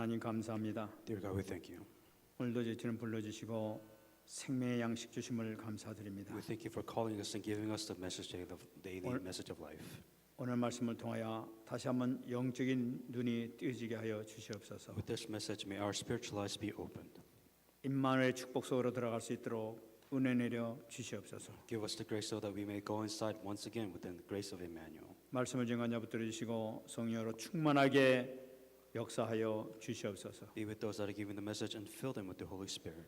하나님 감사합니다. Dear God, we thank you. 오늘도 저희를 불러주시고 생명의 양식 주심을 감사드립니다. We thank you for calling us and giving us the message, the daily message of life. 오늘 말씀을 통하여 다시 한번 영적인 눈이 띄어지게 하여 주시옵소서. With this message, may our spiritual eyes be opened. 임마누엘 축복 속으로 들어갈 수 있도록 은혜 내려 주시옵소서. Give us the grace so that we may go inside once again within the grace of Emmanuel. 말씀을 증거하여 붙들어 주시고 성령으로 충만하게 역사하여 주시옵소서. Be with those that are giving the message and fill them with the Holy Spirit.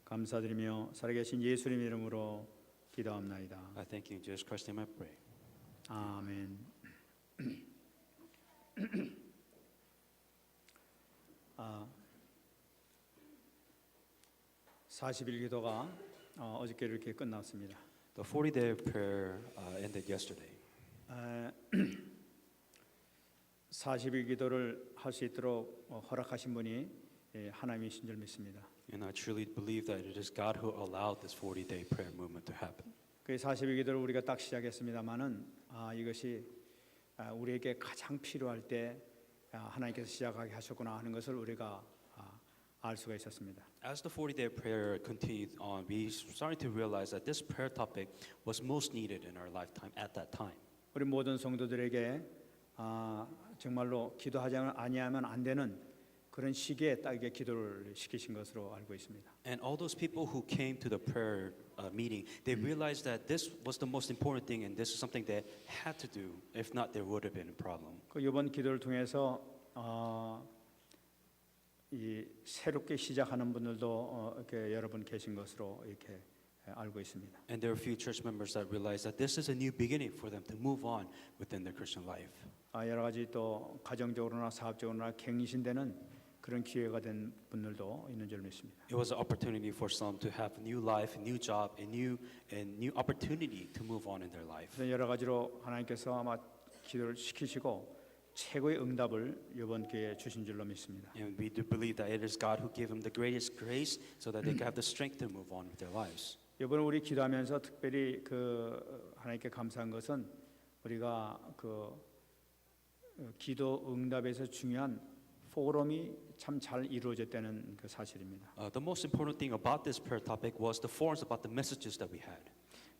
감사드리며 살아계신 예수님 이름으로 기도합나이다. I thank you in Jesus Christ's name I pray. 아멘. 40일 기도가 어저께 이렇게 끝났습니다. The 40-day prayer ended yesterday. 40일 기도를 할 수 있도록 허락하신 분이 하나님이신 줄 믿습니다. And I truly believe that it is God who allowed this 40-day prayer movement to happen. 그 40일 기도를 우리가 딱 시작했습니다만은 이것이 우리에게 가장 필요할 때 하나님께서 시작하게 하셨구나 하는 것을 우리가 알 수가 있었습니다. As the 40-day prayer continued on, we started to realize that this prayer topic was most needed in our lifetime at that time. 우리 모든 성도들에게 정말로 기도하지 아니하면 안 되는 그런 시기에 딱 이게 기도를 시키신 것으로 알고 있습니다. And all those people who came to the prayer meeting, they realized that this was the most important thing, and this is something they had to do. If not, there would have been a problem. 그 이번 기도를 통해서 이 새롭게 시작하는 분들도 이렇게 여러분 계신 것으로 이렇게 알고 있습니다. And there are a few church members that realized that this is a new beginning for them to move on within their Christian life. 여러 가지 또 가정적으로나 사업적으로나 갱신되는 그런 기회가 된 분들도 있는 줄 믿습니다. It was an opportunity for some to have a new life, a new job, a new opportunity to move on in their life. 그래서 여러 가지로 하나님께서 아마 기도를 시키시고 최고의 응답을 이번 기회에 주신 줄로 믿습니다. And we do believe that it is God who gave them the greatest grace so that they can have the strength to move on with their lives. 이번에 우리 기도하면서 특별히 그 하나님께 감사한 것은 우리가 그 기도 응답에서 중요한 포럼이 참 잘 이루어졌다는 그 사실입니다. The most important thing about this prayer topic was the forms about the messages that we had.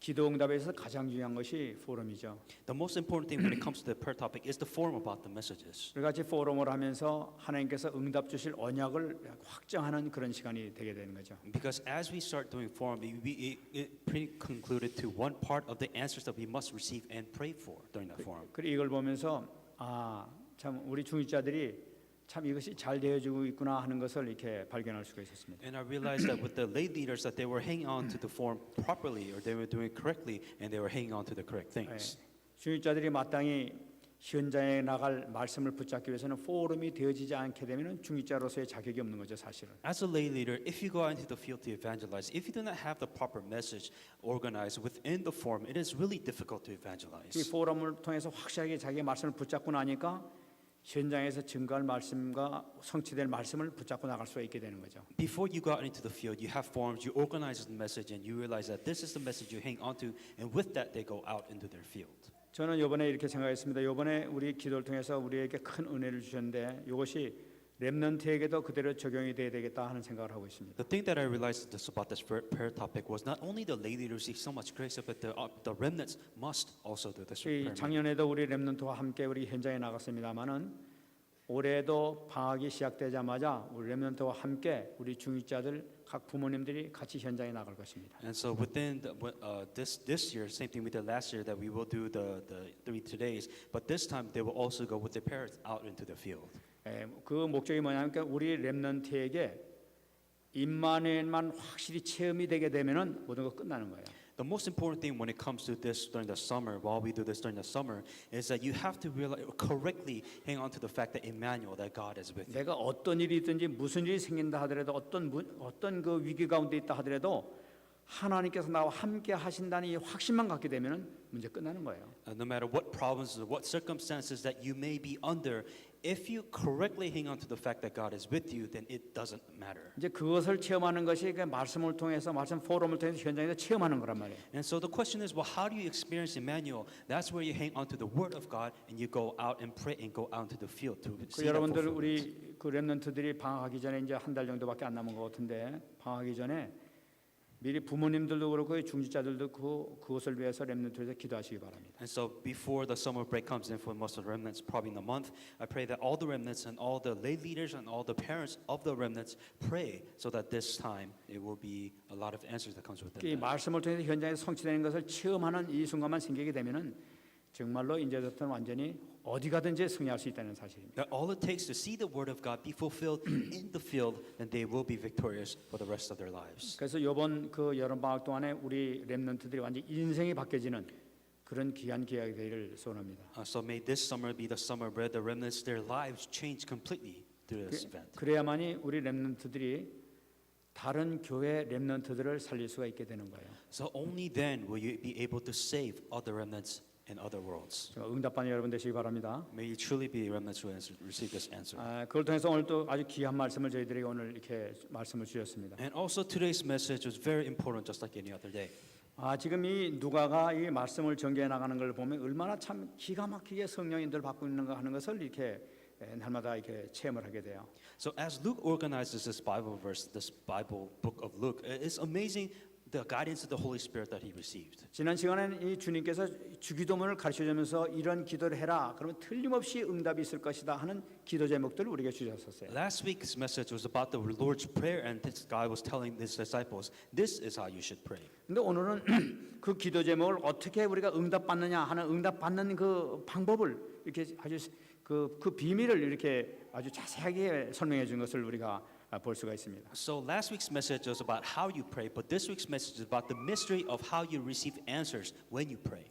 기도 응답에서 가장 중요한 것이 포럼이죠. The most important thing when it comes to the prayer topic is the form about the messages. 우리 같이 포럼을 하면서 하나님께서 응답 주실 언약을 확정하는 그런 시간이 되게 되는 거죠. Because as we start doing forum, it pretty concluded to one part of the answers that we must receive and pray for during that forum. 그리고 이걸 보면서 참 우리 중직자들이 참 이것이 잘 되어지고 있구나 하는 것을 이렇게 발견할 수가 있었습니다. And I realized that with the lay leaders that they were hanging on to the form properly, or they were doing it correctly, and they were hanging on to the correct things. 중직자들이 마땅히 현장에 나갈 말씀을 붙잡기 위해서는 포럼이 되어지지 않게 되면 중직자로서의 자격이 없는 거죠, 사실은. As a lay leader, if you go out into the field to evangelize, if you do not have the proper message organized within the forum, it is really difficult to 이 evangelize. 포럼을 통해서 확실하게 자기의 말씀을 붙잡고 나니까 현장에서 증거할 말씀과 성취될 말씀을 붙잡고 나갈 수가 있게 되는 거죠. Before you go out into the field, you have forums, you organize the message, and you realize that this is the message you hang on to, and with that, they go out into their field. 저는 이번에 이렇게 생각했습니다. 이번에 우리 기도를 통해서 우리에게 큰 은혜를 주셨는데 이것이 렘넌트에게도 그대로 적용이 돼야 되겠다 하는 생각을 하고 있습니다. The thing that I realized about this prayer topic was not only the lay leaders receive so much grace, but the remnants must also do this prayer. 작년에도 우리 렘넌트와 함께 우리 현장에 나갔습니다만은 올해도 방학이 시작되자마자 우리 렘넌트와 함께 우리 중직자들 각 부모님들이 같이 현장에 나갈 것입니다. And so within this year, same thing we did last year, that we will do the 3 days, but this time they will also go with their parents out into the field. 그 목적이 뭐냐면 우리 렘넌트에게 임마누엘만 확실히 체험이 되게 되면은 모든 거 끝나는 거예요. The most important thing when it comes to this during the summer, while we do this during the summer, is that you have to realize, correctly hang on to the fact that Emmanuel, that God is with you. 내가 어떤 일이 있든지 무슨 일이 생긴다 하더라도 어떤 그 위기 가운데 있다 하더라도 하나님께서 나와 함께 하신다는 이 확신만 갖게 되면 문제 끝나는 거예요. No matter what problems or what circumstances that you may be under, if you correctly hang on to the fact that God is with you, then it doesn't matter. 이제 그것을 체험하는 것이 그 말씀을 통해서 말씀 포럼을 통해서 현장에서 체험하는 거란 말이에요. And so the question is, well, how do you experience Emmanuel? That's where you hang on to the Word of God and you go out and pray and go out into the field to 그 see that 여러분들 fulfillment. 우리 그 렘넌트들이 방학하기 전에 이제 한 달 정도밖에 안 남은 것 같은데 방학하기 전에 미리 부모님들도 그렇고 중직자들도 그것을 위해서 렘넌트에서 기도하시기 바랍니다. And so before the summer break comes in for most of the remnants, probably in a month, I pray that all the remnants and all the lay leaders and all the parents of the remnants pray so that this time it will be a lot of answers that comes with 이 it. 말씀을 통해서 현장에서 성취되는 것을 체험하는 이 순간만 생기게 되면은 정말로 이제부터는 완전히 어디 가든지 승리할 수 있다는 사실입니다. That all it takes to see the Word of God be fulfilled in the field, then they will be victorious for the rest of their lives. 그래서 이번 그 여름 방학 동안에 우리 렘넌트들이 완전 인생이 바뀌어지는 그런 귀한 기회가 되기를 소원합니다. So may this summer be the summer where the remnants, their lives change completely through this event. 그래야만이 우리 렘넌트들이 다른 교회 렘넌트들을 살릴 수가 있게 되는 거예요. So only then will you be able to save other remnants in other worlds. 응답받는 여러분 되시기 바랍니다. May you truly be remnants who receive this answer. 그걸 통해서 오늘 또 아주 귀한 말씀을 저희들에게 오늘 이렇게 말씀을 주셨습니다. And also today's message was very important, just like any other day. 지금 이 누가가 이 말씀을 전개해 나가는 걸 보면 얼마나 참 기가 막히게 성령인들 받고 있는가 하는 것을 이렇게 날마다 이렇게 체험을 하게 돼요. So as Luke organizes this Bible verse, this Bible book of Luke, it's amazing the guidance of the Holy Spirit that he received. 지난 시간에는 이 주님께서 주기도문을 가르쳐주면서 이런 기도를 해라. 그러면 틀림없이 응답이 있을 것이다 하는 기도 제목들을 우리에게 주셨었어요. Last week's message was about the Lord's Prayer, and this guy was telling his disciples, this is how you should pray. 근데 오늘은 그 기도 제목을 어떻게 우리가 응답받느냐 하는 응답받는 그 방법을 이렇게 아주 그 비밀을 이렇게 아주 자세하게 설명해 준 것을 우리가 볼 수가 있습니다. So last week's message was about how you pray, but this week's message is about the mystery of how you receive answers when you pray.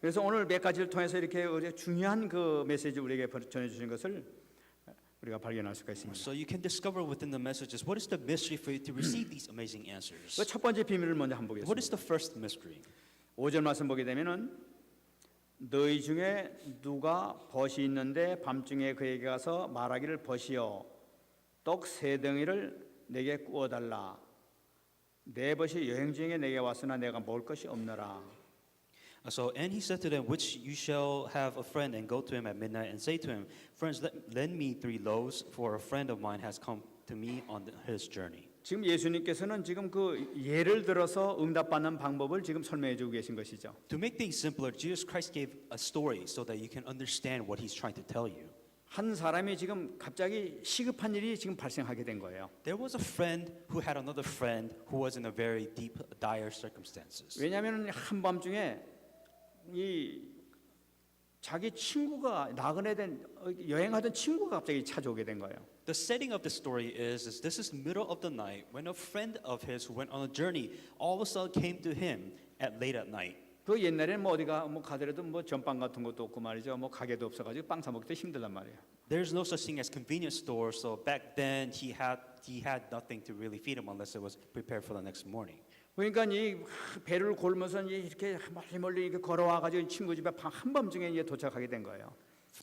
그래서 오늘 몇 가지를 통해서 이렇게 우리 중요한 그 메시지 우리에게 전해 주신 것을 우리가 발견할 수가 있습니다. So you can discover within the messages what is the mystery for you to receive these amazing answers. 그 첫 번째 비밀을 먼저 한번 What is 보겠습니다. the first mystery? 5절 말씀 보게 되면은 너희 중에 누가 벗이 있는데 밤중에 그에게 가서 말하기를 벗이여 떡 3덩이를 내게 구워 달라. 내 벗이 여행 중에 내게 왔으나 내가 먹을 것이 없노라. So and he said to them, which you shall have a friend and go to him at midnight and say to him, friends, lend me 3 loaves, for a friend of mine has come to me on his journey. 지금 예수님께서는 지금 그 예를 들어서 응답받는 방법을 지금 설명해 주고 계신 것이죠. To make things simpler, Jesus Christ gave a story so that you can understand what he's trying to tell you. 한 사람이 지금 갑자기 시급한 일이 지금 발생하게 된 거예요. There was a friend who had another friend who was in a very deep, dire circumstances. 왜냐하면 한밤중에 이 자기 친구가 나그네 된 여행하던 친구가 갑자기 찾아오게 된 거예요. The setting of the story is this is middle of the night when a friend of his who went on a journey all of a sudden came to him at late at night. 그 옛날에는 뭐 어디가 뭐 가더라도 뭐 전빵 같은 것도 없고 말이죠. 뭐 가게도 없어가지고 빵 사 먹기도 힘들단 말이에요. There's no such thing as convenience stores, so back then he had nothing to really feed him unless it was prepared for the next morning. 그러니까 이 배를 골면서 이렇게 멀리 이렇게 걸어와가지고 친구 집에 한밤중에 이제 도착하게 된 거예요.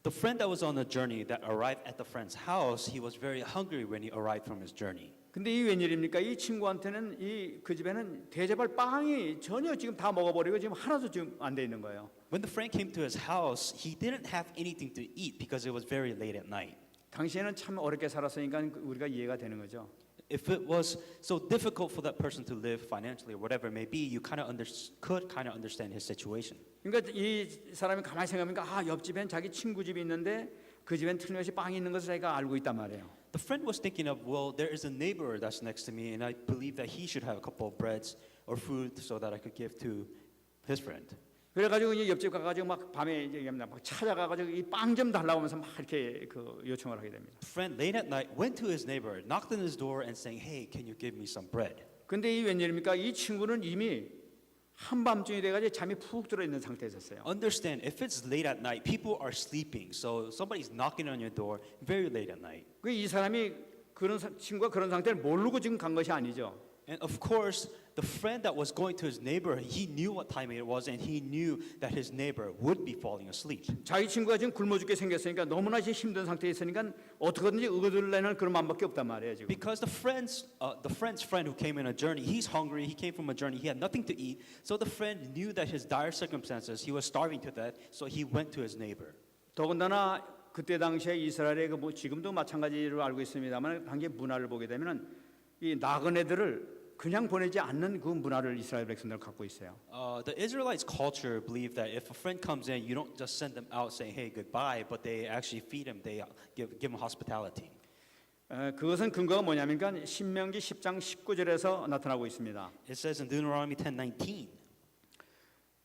The friend that was on a journey that arrived at the friend's house, he was very hungry when he arrived from his journey. 근데 이 웬일입니까? 이 친구한테는 그 집에는 대접할 빵이 전혀 지금 다 먹어버리고 지금 하나도 지금 안 돼 있는 거예요. When the friend came to his house, he didn't have anything to eat because it was very late at night. 당시에는 참 어렵게 살았으니까 우리가 이해가 되는 거죠. If it was so difficult for that person to live financially or whatever it may be, you could kind of understand his situation. 그러니까 이 사람이 가만히 생각하니까 옆집엔 자기 친구 집이 있는데 그 집엔 틀림없이 빵이 있는 것을 자기가 알고 있단 말이에요. The friend was thinking of, well, there is a neighbor that's next to me, and I believe that he should have a couple of breads or food so that I could give to his friend. 그래가지고 이제 옆집 가가지고 막 밤에 이제 막 찾아가가지고 이 빵 좀 달라고 하면서 막 이렇게 그 요청을 하게 됩니다. The friend late at night went to his neighbor, knocked on his door, and saying, "Hey, can you give me some bread?" 근데 이 웬일입니까? 이 친구는 이미 한밤중이 돼가지고 잠이 푹 들어 있는 상태였어요. Understand, if it's late at night, people are sleeping, so somebody's knocking on your door very late at night. 이 사람이 친구가 그런 상태를 모르고 지금 간 것이 아니죠. And of course, the friend that was going to his neighbor, he knew what time it was, and he knew that his neighbor would be falling asleep. 자기 친구가 지금 굶어 죽게 생겼으니까 너무나 지금 힘든 상태에 있으니까 어떻게든지 얻으려는 그런 마음밖에 없단 말이에요 지금. Because the friend's friend who came in a journey, he's hungry. He came from a journey. He had nothing to eat. So the friend knew that his dire circumstances, he was starving to death. So he went to his neighbor. 더군다나 그때 당시에 이스라엘의 뭐 지금도 마찬가지로 알고 있습니다만 당시 문화를 보게 되면은 이 나그네들을 그냥 보내지 않는 그 문화를 이스라엘 백성들 갖고 있어요. The Israelites' culture believe that if a friend comes in, you don't just send them out saying, "Hey, goodbye," but they actually feed him. They give him hospitality. 그것은 근거가 뭐냐면까 신명기 10장 19절에서 나타나고 있습니다. It says in Deuteronomy 10:19.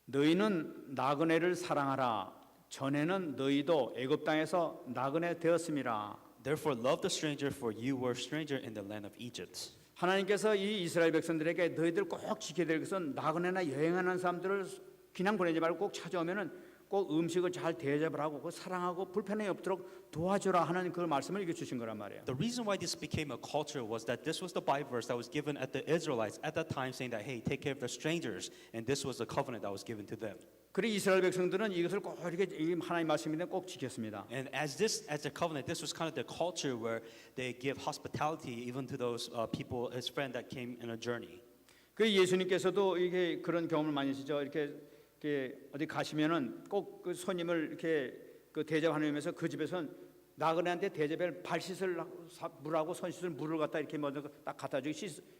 너희는 나그네를 사랑하라. 전에는 너희도 애굽 땅에서 나그네 되었음이라. Therefore, love the stranger, for you were stranger in the land of Egypt. 하나님께서 이 이스라엘 백성들에게 너희들 꼭 지켜야 될 것은 나그네나 여행하는 사람들을 그냥 보내지 말고 꼭 찾아오면은 꼭 음식을 잘 대접을 하고 그 사랑하고 불편함이 없도록 도와주라 하는 그 말씀을 이겨 주신 거란 말이에요. The reason why this became a culture was that this was the Bible verse that was given at the Israelites at that time, saying that, "Hey, take care of the strangers," and this was the covenant that was given to them. 그리고 이스라엘 백성들은 이것을 꼭 이렇게 하나님 말씀인데 꼭 지켰습니다. And as a covenant, this was kind of the culture where they give hospitality even to those people, his friend that came in a journey. 그 예수님께서도 이게 그런 경험을 많이 하시죠. 이렇게 어디 가시면은 꼭 그 손님을 이렇게 그 대접하면서 그 집에서는 나그네한테 대접할 발 씻을 물하고 손 씻을 물을 갖다 이렇게 먼저 딱 갖다 주고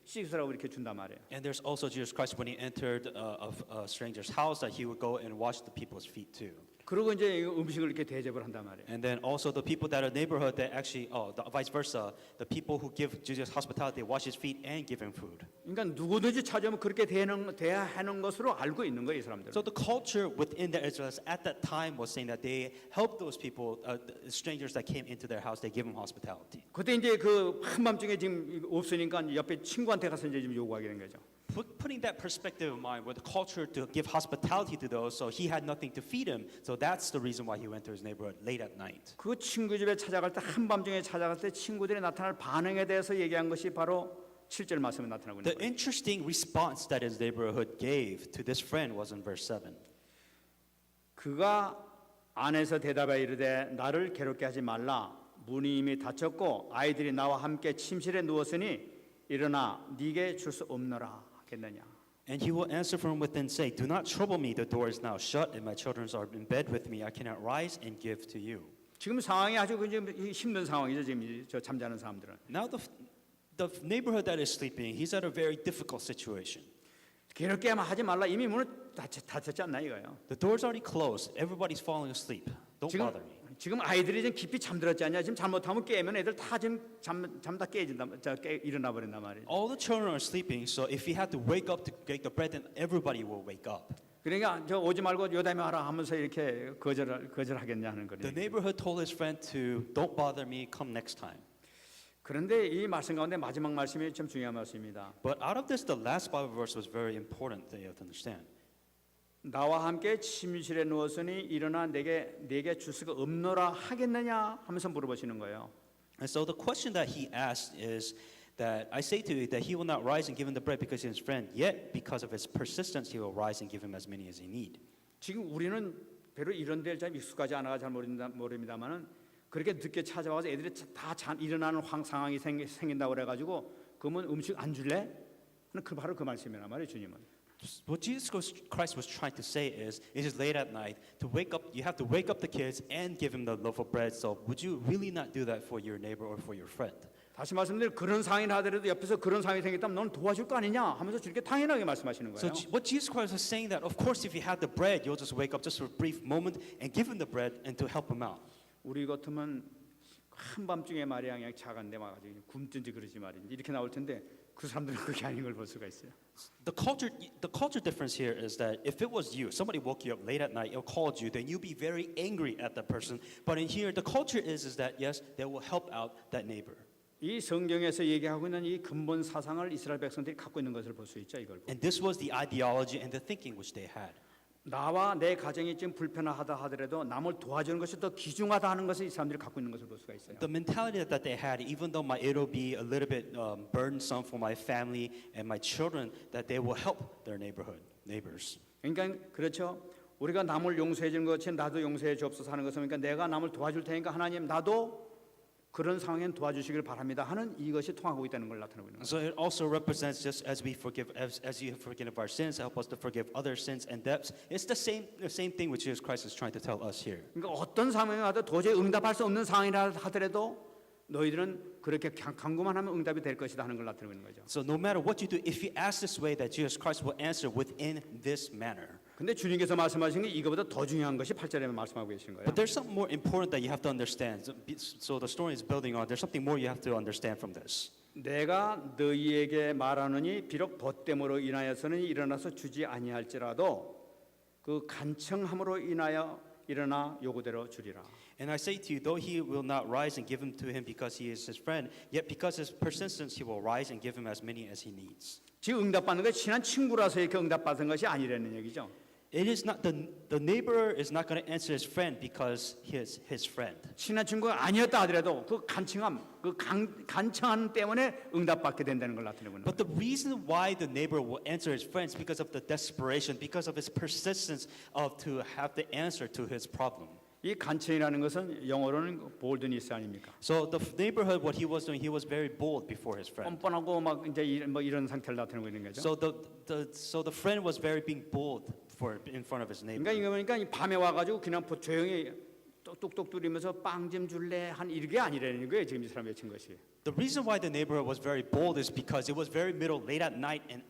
씻으라고 이렇게 준단 말이에요. And there's also Jesus Christ when he entered a stranger's house that he would go and wash the people's feet too. 그리고 이제 음식을 이렇게 대접을 한단 말이에요. And then also the people that are neighborhood that actually, vice versa, the people who give Jesus hospitality, they wash his feet and give him food. 그러니까 누구든지 찾아오면 그렇게 대해야 하는 것으로 알고 있는 거예요, 이 사람들은. So the culture within the Israelites at that time was saying that they helped those people, the strangers that came into their house, they give them hospitality. 그때 이제 그 한밤중에 지금 없으니까 옆에 친구한테 가서 이제 좀 요구하게 된 거죠. Putting that perspective in mind, with the culture to give hospitality to those, so he had nothing to feed him, so that's the reason why he went to his neighborhood late at night. 그 친구 집에 찾아갈 때 한밤중에 찾아갈 때 친구들이 나타날 반응에 대해서 얘기한 것이 바로 7절 말씀에 나타나고 있는 The 거예요. interesting response that his neighborhood gave to this friend was in verse 7. 그가 안에서 대답하여 이르되 나를 괴롭게 하지 말라. 문이 이미 닫혔고 아이들이 나와 함께 침실에 누웠으니 일어나 네게 줄 수 없노라 하겠느냐. And he will answer from within, say, "Do not trouble me. The door is now shut, and my children are in bed with me. I cannot rise and give to you." 지금 상황이 아주 힘든 상황이죠. 지금 저 잠자는 사람들은. Now the neighborhood that is sleeping, he's at a very difficult situation. 괴롭게 하지 말라. 이미 문을 닫혔지 않나 이거예요. The door's already closed. Everybody's falling asleep. Don't bother me. 지금 아이들이 좀 깊이 잠들었지 않냐? 지금 잘못하면 깨면 애들 다 지금 잠다 깨진다, 일어나 버린단 말이에요. All the children are sleeping, so if he had to wake up to get the bread, then everybody will wake up. 그러니까 저 오지 말고 요담에 하라 하면서 이렇게 거절하겠냐 하는 거예요. The neighborhood told his friend to, "Don't bother me. Come next time." 그런데 이 말씀 가운데 마지막 말씀이 참 중요한 말씀입니다. But out of this, the last Bible verse was very important that you have to understand. 나와 함께 침실에 누웠으니 일어나 내게 줄 수가 없노라 하겠느냐 하면서 물어보시는 거예요. And so the question that he asked is that I say to you that he will not rise and give him the bread because he is his friend, yet because of his persistence he will rise and give him as many as he need. 지금 우리는 별로 이런 데를 잘 익숙하지 않아가 잘 모릅니다만은 그렇게 늦게 찾아와서 애들이 다 일어나는 상황이 생긴다고 그래가지고 그러면 음식 안 줄래? 바로 그 말씀이란 말이에요, 주님은. What Jesus Christ was trying to say is, it is late at night. To wake up, you have to wake up the kids and give them the loaf of bread. So would you really not do that for your neighbor or for your friend? 다시 말씀드리면 그런 상황이 하더라도 옆에서 그런 상황이 생겼다면 너는 도와줄 거 아니냐 하면서 이렇게 당연하게 말씀하시는 So 거예요. what Jesus Christ was saying that, of course, if you had the bread, you'll just wake up just for a brief moment and give him the bread and to help him out. 우리 같으면 한밤중에 말이야 그냥 차간데 와가지고 굶든지 그러지 말인지 이렇게 나올 텐데 그 사람들은 그게 아닌 걸 볼 수가 있어요. The culture difference here is that if it was you, somebody woke you up late at night or called you, then you'd be very angry at that person. But in here, the culture is that yes, they will help out that neighbor. 이 성경에서 얘기하고 있는 이 근본 사상을 이스라엘 백성들이 갖고 있는 것을 볼 수 있죠. 이걸. And this was the ideology and the thinking which they had. 나와 내 가정이 지금 불편하다 하더라도 남을 도와주는 것이 더 귀중하다 하는 것을 이 사람들이 갖고 있는 것을 볼 수가 있어요. The mentality that they had, even though it'll be a little bit burdensome for my family and my children, that they will help their neighbors. 그러니까 그렇죠. 우리가 남을 용서해 주는 것이 나도 용서해 주옵소서 하는 것은 그러니까 내가 남을 도와줄 테니까 하나님 나도 그런 상황엔 도와주시길 바랍니다 하는 이것이 통하고 있다는 걸 나타내고 있는 거예요. So it also represents just as we forgive, as you have forgiven our sins, help us to forgive other sins and debts. It's the same thing which Jesus Christ is trying to tell us here. 그러니까 어떤 상황에 와도 도저히 응답할 수 없는 상황이라 하더라도 너희들은 그렇게 간구만 하면 응답이 될 것이다 하는 걸 나타내고 있는 거죠. So no matter what you do, if you ask this way, that Jesus Christ will answer within this manner. 근데 주님께서 말씀하신 게 이거보다 더 중요한 것이 8절에 말씀하고 계시는 거예요. But there's something more important that you have to understand. So the story is building on. There's something more you have to understand from this. 내가 너희에게 말하노니 비록 벗됨으로 인하여서는 일어나서 주지 아니할지라도 그 간청함으로 인하여 일어나 요구대로 주리라. And I say to you, though he will not rise and give him to him because he is his friend, yet because his persistence he will rise and give him as many as he needs. 지금 응답받는 게 친한 친구라서 이렇게 응답받은 것이 아니라는 얘기죠. It is not the neighbor is not going to answer his friend because he is his friend. 친한 친구가 아니었다 하더라도 그 간청함, 그 간청함 때문에 응답받게 된다는 걸 나타내고 있는 But 거예요. the reason why the neighbor will answer his friends because of the desperation, because of his persistence of to have the answer to his problem. 이 간청이라는 것은 영어로는 볼드니스 아닙니까? So the neighborhood, what he was doing, he was very bold before his friend. 뻔뻔하고 막 이제 뭐 이런 상태를 나타내고 있는 거죠. So the friend was very being bold in front of his neighbor. 그러니까 이거 보니까 이 밤에 와가지고 그냥 조용히 똑똑똑 두리면서 빵 좀 줄래 한 이게 아니라는 거예요. 지금 이 사람 외친 것이. The reason why the neighborhood was very bold is because it was very middle, late at night, and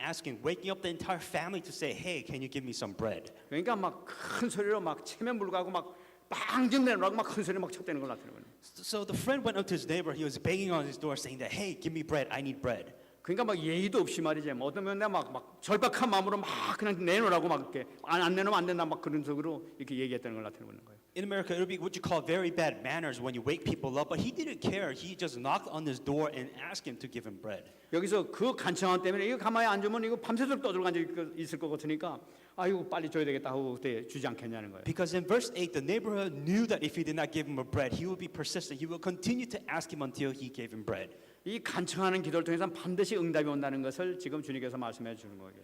waking up the entire family to say, "Hey, can you give me some bread?" 그러니까 막 큰 소리로 막 체면 불가고 막 빵 좀 내놓으라고 막 큰 소리 막 쳤다는 걸 나타내고 있는 거예요. So the friend went up to his neighbor. He was banging on his door, saying that, "Hey, give me bread. I need bread." 그러니까 막 예의도 없이 말이지. 뭐 어떤 면에 막 절박한 마음으로 막 그냥 내놓으라고 막 이렇게 안 내놓으면 안 된다 막 그런 식으로 이렇게 얘기했다는 걸 나타내고 있는 거예요. In America, it would be what you call very bad manners when you wake people up. But he didn't care. He just knocked on his door and asked him to give him bread. 여기서 그 간청함 때문에 이거 가만히 안 주면 이거 밤새도록 떠들고 앉아 있을 것 같으니까 아이고 빨리 줘야 되겠다 하고 그때 주지 않겠냐는 거예요. Because in verse 8, the neighborhood knew that if he did not give him a bread, he would be persistent. He would continue to ask him until he gave him bread. 이 간청하는 기도를 통해서 반드시 응답이 온다는 것을 지금 주님께서 말씀해 주는 거예요.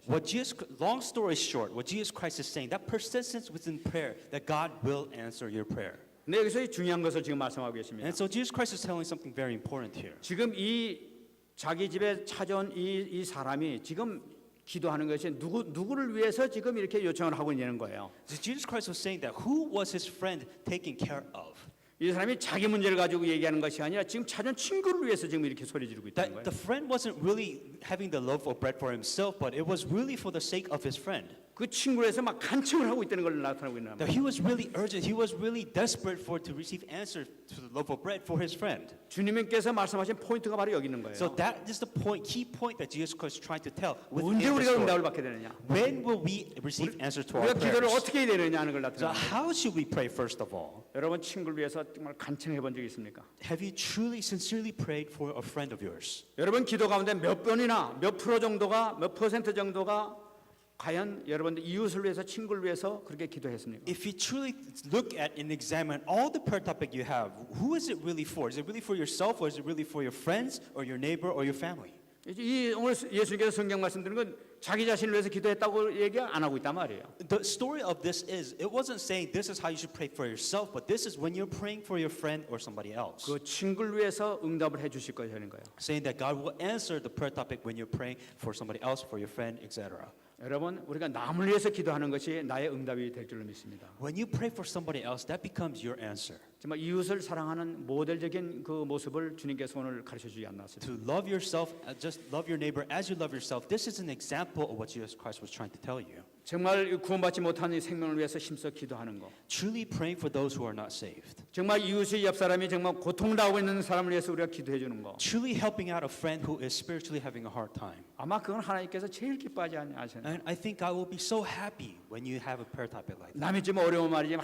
Long story short, what Jesus Christ is saying, that persistence within prayer, that God will answer your prayer. 근데 여기서 이 중요한 것을 지금 말씀하고 계십니다. And so Jesus Christ is telling something very important here. 지금 이 자기 집에 찾아온 이 사람이 지금 기도하는 것이 누구를 위해서 지금 이렇게 요청을 하고 있는 거예요. So Jesus Christ was saying that who was his friend taking care of? 이 사람이 자기 문제를 가지고 얘기하는 것이 아니라 지금 찾은 친구를 위해서 지금 이렇게 소리 지르고 있다는 That 거예요. the friend wasn't really having the loaf of bread for himself, but it was really for the sake of his friend. 그 친구를 해서 막 간청을 하고 있다는 걸 나타나고 있는 That 거예요. he was really urgent, he was really desperate to receive answer to the loaf of bread for his friend. 주님께서 말씀하신 포인트가 바로 여기 있는 거예요. So that is the key point that Jesus Christ is trying to tell. 언제 within the 우리가 응답을 story. 받게 되느냐? When will we receive answer to our 우리가 기도를 prayers? 어떻게 해야 되느냐 하는 걸 So 나타내는 거예요. how should we pray first of all? 여러분 친구를 위해서 정말 간청해 본 적이 있습니까? Have you truly, sincerely prayed for a friend of yours? 여러분 기도 가운데 몇 번이나 몇 프로 정도가 몇 퍼센트 정도가 과연 여러분들 이웃을 위해서 친구를 위해서 그렇게 기도했습니까? If you truly look at and examine all the prayer topic you have, who is it really for? Is it really for yourself, or is it really for your friends, or your neighbor, or your family? 이 오늘 예수님께서 성경 말씀드린 건 자기 자신을 위해서 기도했다고 얘기 안 하고 있단 말이에요. The story of this is, it wasn't saying this is how you should pray for yourself, but this is when you're praying for your friend or somebody else. 그 친구를 위해서 응답을 해주실 거라는 거예요. Saying that God will answer the prayer topic when you're praying for somebody else, for your friend, etc. 여러분 우리가 남을 위해서 기도하는 것이 나의 응답이 될 줄로 믿습니다. When you pray for somebody else, that becomes your answer. 정말 이웃을 사랑하는 모델적인 그 모습을 주님께서 오늘 가르쳐 주지 않았습니까? To love yourself, just love your neighbor as you love yourself. This is an example of what Jesus Christ was trying to tell you. 정말 구원받지 못한 이 생명을 위해서 힘써 기도하는 거. Truly praying for those who are not saved. 정말 이웃의 옆 사람이 정말 고통당하고 있는 사람을 위해서 우리가 기도해 주는 거. Truly helping out a friend who is spiritually having a hard time. 아마 그건 하나님께서 제일 기뻐하지 않으시나요? And I think God will be so happy when you have a prayer topic like that. 남이 좀 어려운 말이지.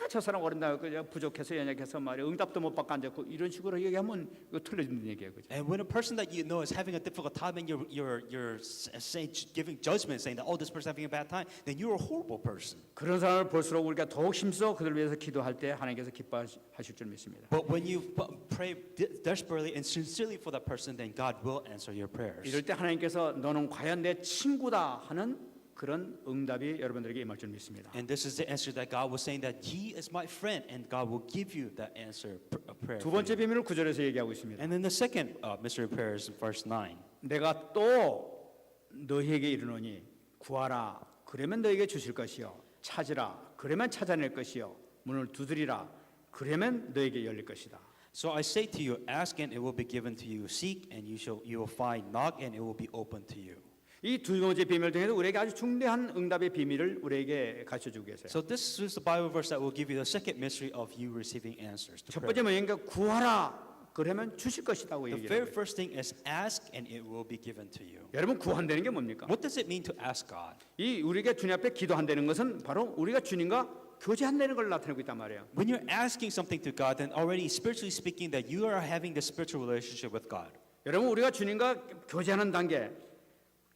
저 사람 어린다. 부족해서 연약해서 말이야. 응답도 못 받고 앉았고 이런 식으로 얘기하면 이거 틀려지는 얘기예요, 그죠? And when a person that you know is having a difficult time and you're saying, giving judgment, saying that, oh, this person's having a bad time, then you're a horrible person. 그런 사람을 볼수록 우리가 더욱 힘써 그들을 위해서 기도할 때 하나님께서 기뻐하실 줄 믿습니다. But when you pray desperately and sincerely for that person, then God will answer your prayers. 이럴 때 하나님께서 너는 과연 내 친구다 하는 그런 응답이 여러분들에게 임할 줄 믿습니다. And this is the answer that God was saying that He is my friend, and God will give you that answer prayer. 두 for 번째 you. 비밀을 9절에서 얘기하고 있습니다. And then the second mystery prayer is in verse 9. 내가 또 너희에게 이르노니 구하라 그러면 너희에게 주실 것이요 찾으라 그러면 찾아낼 것이요 문을 두드리라 그러면 너희에게 열릴 것이다. So I say to you, ask and it will be given to you. Seek and you will find. Knock and it will be open to you. 이 두 번째 비밀을 통해서 우리에게 아주 중대한 응답의 비밀을 우리에게 가르쳐주고 계세요. So this is the Bible verse that will give you the second mystery of you receiving answers to 첫 prayer. 번째 뭐냐니까 구하라 그러면 주실 것이다고 The 얘기해요. very first thing is ask and it will be given to you. 여러분 구한다는 게 뭡니까? What does it mean to ask God? 이 우리가 주님 앞에 기도한다는 것은 바로 우리가 주님과 교제한다는 걸 나타내고 있단 말이에요. When you're asking something to God, then already spiritually speaking that you are having the spiritual relationship with God. 여러분 우리가 주님과 교제하는 단계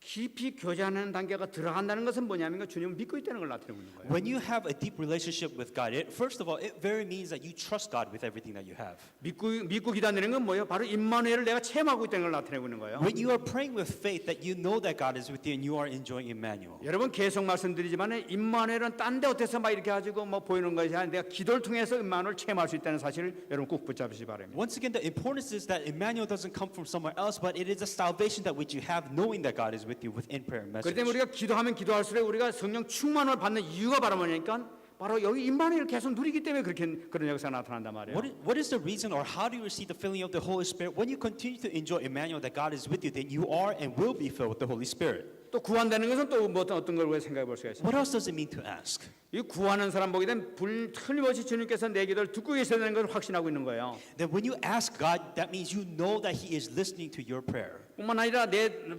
깊이 교제하는 단계가 들어간다는 것은 뭐냐면 주님을 믿고 있다는 걸 나타내고 있는 거예요. When you have a deep relationship with God, first of all, it very means that you trust God with everything that you have. 믿고 기도한다는 건 뭐예요? 바로 임마누엘을 내가 체험하고 있다는 걸 나타내고 있는 거예요. When you are praying with faith that you know that God is with you and you are enjoying Emmanuel. 여러분 계속 말씀드리지만 임마누엘은 딴 데 어때서 막 이렇게 가지고 뭐 보이는 것이 아니라 내가 기도를 통해서 임마누엘을 체험할 수 있다는 사실을 여러분 꼭 붙잡으시기 바랍니다. Once again, the importance is that Emmanuel doesn't come from somewhere else, but it is a salvation that which you have, knowing that God is with you within prayer and 그렇기 message. 때문에 우리가 기도하면 기도할수록 우리가 성령 충만을 받는 이유가 바로 뭐냐니까 바로 여기 임마누엘을 계속 누리기 때문에 그런 역사가 나타난단 말이에요. What is the reason, or how do you receive the filling of the Holy Spirit? When you continue to enjoy Emmanuel, that God is with you, then you are and will be filled with the Holy Spirit. 또 구한다는 것은 또 뭐 어떤 걸 우리가 생각해 볼 수가 있어요. What else does it mean to ask? 이 구하는 사람 보게 되면 틀림없이 주님께서 내 기도를 듣고 계시다는 걸 확신하고 있는 거예요. That when you ask God, that means you know that He is listening to your prayer. 뿐만 아니라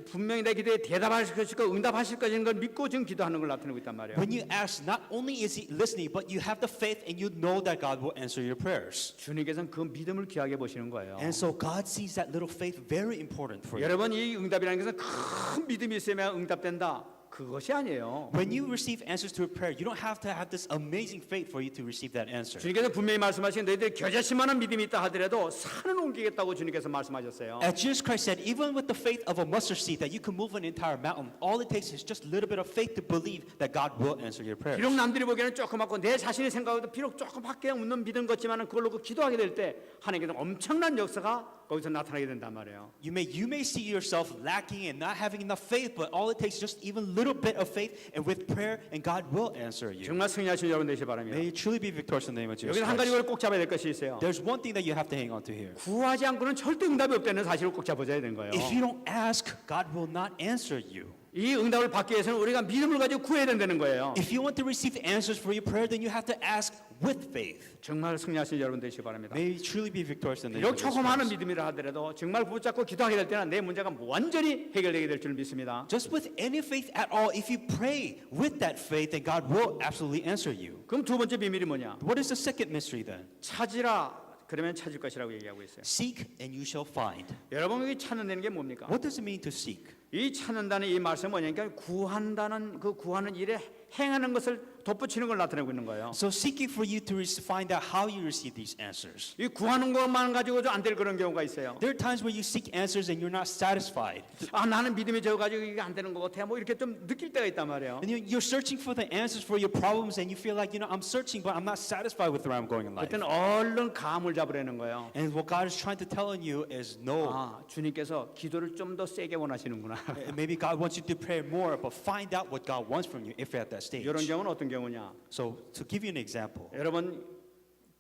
분명히 내 기도에 대답하실 것이고 응답하실 것인 걸 믿고 지금 기도하는 걸 나타내고 있단 말이에요. When you ask, not only is He listening, but you have the faith and you know that God will answer your prayers. 주님께서는 그 믿음을 귀하게 보시는 거예요. And so God sees that little faith very important for you. 여러분 이 응답이라는 것은 큰 믿음이 있어야 응답된다. 그것이 아니에요. When you receive answers to a prayer, you don't have to have this amazing faith for you to receive that answer. 주님께서 분명히 말씀하신 너희들이 겨자씨만한 믿음이 있다 하더라도 산은 옮기겠다고 주님께서 말씀하셨어요. As Jesus Christ said, even with the faith of a mustard seed, that you can move an entire mountain, all it takes is just a little bit of faith to believe that God will answer your prayers. 비록 남들이 보기에는 조그맣고 내 자신이 생각해도 비록 조그맣게 웃는 믿음 같지만 그걸로 기도하게 될 때 하나님께서 엄청난 역사가 거기서 나타나게 된단 말이에요. You may see yourself lacking and not having enough faith, but all it takes is just even little bit of faith, and with prayer, and God will answer you. 정말 승리하신 여러분 되시기 바랍니다. May you truly be victorious in the name of Jesus 여기서 한 가지 Christ. 꼭 잡아야 될 것이 있어요. There's one thing that you have to hang on to here. 구하지 않고는 절대 응답이 없다는 사실을 꼭 잡아줘야 되는 거예요. If you don't ask, God will not answer you. 이 응답을 받기 위해서는 우리가 믿음을 가지고 구해야 된다는 거예요. If you want to receive answers for your prayer, then you have to ask with faith. 정말 승리하신 여러분 되시기 바랍니다. May you truly be victorious in the 비록 name of Jesus 조그마한 Christ. 믿음이라 하더라도 정말 붙잡고 기도하게 될 때는 내 문제가 완전히 해결되게 될 줄 믿습니다. Just with any faith at all, if you pray with that faith, then God will absolutely answer you. 그럼 두 번째 비밀이 뭐냐? What is the second mystery then? 찾으라 그러면 찾을 것이라고 얘기하고 있어요. Seek and you shall find. 여러분 여기 찾는다는 게 뭡니까? What does it mean to seek? 이 찾는다는 이 말씀은 뭐냐니까 구한다는 그 구하는 일에 행하는 것을 덧붙이는 걸 나타내고 있는 거예요. So seeking for you to find out how you receive these answers. 이 구하는 것만 가지고도 안 될 그런 경우가 있어요. There are times where you seek answers and you're not satisfied. 아 나는 믿음이 적어가지고 이게 안 되는 것 같아. 뭐 이렇게 좀 느낄 때가 있단 말이에요. And you're searching for the answers for your problems and you feel like, I'm searching, but I'm not satisfied with where I'm going in life. 그때는 얼른 감을 잡으려는 거예요. And what God is trying to tell you is no. 아 주님께서 기도를 좀 더 세게 원하시는구나. And maybe God wants you to pray more, but find out what God wants from you if you're at that stage. 이런 경우는 어떤 경우냐? So to give you an example, 여러분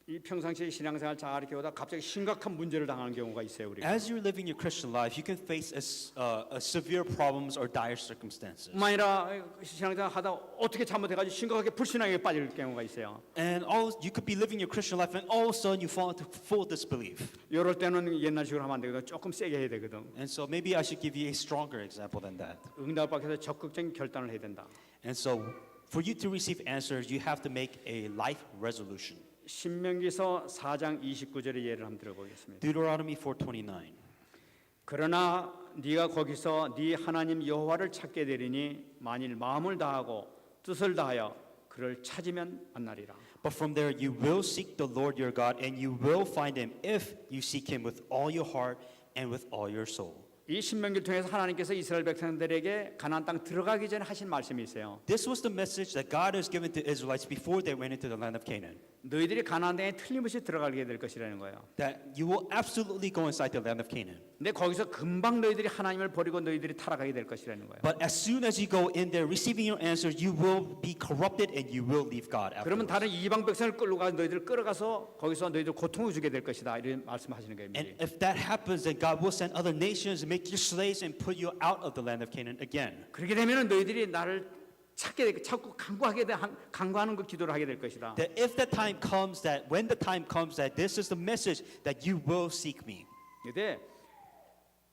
이 평상시에 신앙생활 잘 이렇게 오다 갑자기 심각한 문제를 당하는 경우가 있어요. 우리가. as you're living your Christian life, you can face a severe problems or dire circumstances. 뿐만 아니라 신앙생활 하다 어떻게 잘못해가지고 심각하게 불신앙에 빠질 경우가 있어요. And you could be living your Christian life, and all of a sudden you fall into full disbelief. 이럴 때는 옛날식으로 하면 안 되거든. 조금 세게 해야 되거든. And so maybe I should give you a stronger example than that. 응답을 받기 위해서 적극적인 결단을 해야 된다. And so for you to receive answers, you have to make a life resolution. 신명기서 4장 29절의 예를 한번 들어보겠습니다. Deuteronomy 4:29. 그러나 네가 거기서 네 하나님 여호와를 찾게 되리니 만일 마음을 다하고 뜻을 다하여 그를 찾으면 만나리라. But from there you will seek the Lord your God, and you will find him if you seek him with all your heart and with all your soul. 이 신명기를 통해서 하나님께서 이스라엘 백성들에게 가나안 땅 들어가기 전에 하신 말씀이 있어요. This was the message that God has given to Israelites before they went into the land of Canaan. 너희들이 가나안 땅에 틀림없이 들어가게 될 것이라는 거예요. That you will absolutely go inside the land of Canaan. 근데 거기서 금방 너희들이 하나님을 버리고 너희들이 타락하게 될 것이라는 거예요. But as soon as you go in there receiving your answers, you will be corrupted and you will leave God 그러면 afterwards. 다른 이방 백성을 끌고 가서 너희들을 끌어가서 거기서 너희들 고통을 주게 될 것이다. 이런 말씀하시는 거예요. And 미리. if that happens, then God will send other nations and make you slaves and put you out of the land of Canaan again. 그렇게 되면 너희들이 나를 찾고 간구하게 돼 간구하는 그 기도를 하게 될 것이다. That if the time comes that when the time comes that this is the message that you will seek me. 근데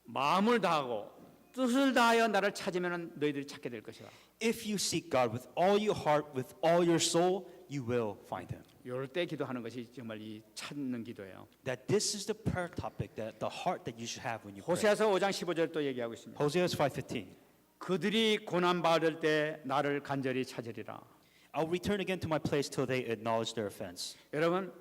마음을 다하고 뜻을 다하여 나를 찾으면 너희들이 찾게 될 것이다. If you seek God with all your heart, with all your soul, you will find him. 이럴 때 기도하는 것이 정말 이 찾는 기도예요. That this is the prayer topic, that the heart that you should have when you pray. 호세아서 5장 15절 또 얘기하고 있습니다. Hosea 5:15. 그들이 고난 받을 때 나를 간절히 찾으리라. I'll return again to my place till they acknowledge their offense. 여러분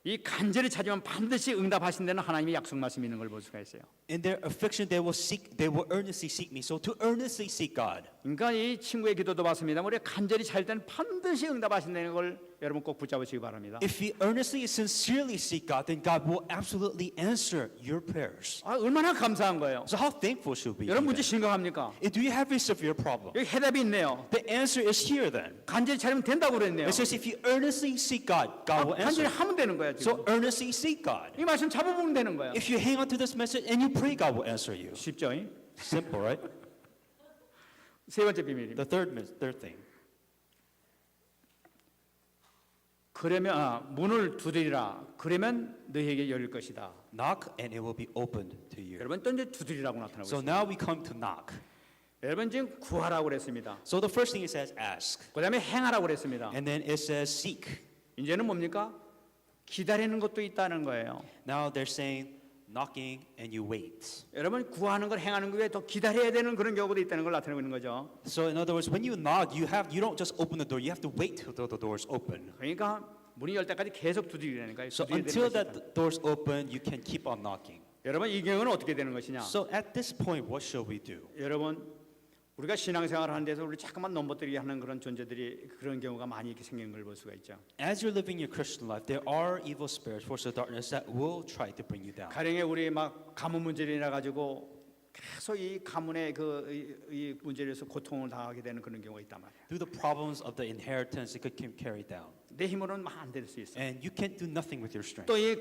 이 간절히 찾으면 반드시 응답하신 데는 하나님의 약속 말씀이 있는 걸 볼 수가 있어요. In their affliction, they will earnestly seek me. So to earnestly seek God. 그러니까 이 친구의 기도도 봤습니다. 우리 간절히 찾을 때는 반드시 응답하신다는 걸 여러분 꼭 붙잡으시기 바랍니다. If you earnestly and sincerely seek God, then God will absolutely answer your prayers. 아, 얼마나 감사한 거예요. So how thankful should we be? 여러분 문제 then? 심각합니까? Do you have a severe problem? 여기 해답이 있네요. The answer is here then. 간절히 찾으면 된다고 그랬네요. It says if you earnestly seek God, God will 간절히 answer. 하면 되는 거야 So 지금. earnestly seek God. 이 말씀 잡아보면 되는 거야. If you hang on to this message and you pray, God will answer you. 쉽죠? 잉? Simple, right? 세 번째 비밀입니다. The third thing. 그러면 문을 두드리라. 그러면 너희에게 열릴 것이다. Knock and it will be opened to you. 여러분 또 이제 두드리라고 나타나고 So 있습니다. now we come to knock. 여러분 지금 구하라고 그랬습니다. So the first thing it says ask. 그다음에 행하라고 그랬습니다. And then it says seek. 이제는 뭡니까? 기다리는 것도 있다는 거예요. Now they're saying knocking and you wait. 여러분 구하는 걸 행하는 거 외에 더 기다려야 되는 그런 경우도 있다는 걸 나타내고 있는 거죠. So in other words, when you knock, you don't just open the door. You have to wait till the door is open. 그러니까 문이 열 때까지 계속 두드리라는 거예요. So 두드려야 until 되는 that 것이다. door's open, you can keep on knocking. 여러분 이 경우는 어떻게 되는 것이냐? So at this point, what should we do? 여러분 우리가 신앙생활을 하는 데서 우리 자꾸만 넘어뜨리게 하는 그런 존재들이 그런 경우가 많이 이렇게 생기는 걸 볼 수가 있죠. As you're living your Christian life, there are evil spirits, forces of darkness that will try to bring you down. 가령에 우리 막 가문 문제로 인해 가지고 계속 이 가문의 이 문제로 해서 고통을 당하게 되는 그런 경우가 있단 말이에요. Through the problems of the inheritance, it could be carried down. 내 힘으로는 안 될 수 있어. And you can't do nothing with your strength. 또 이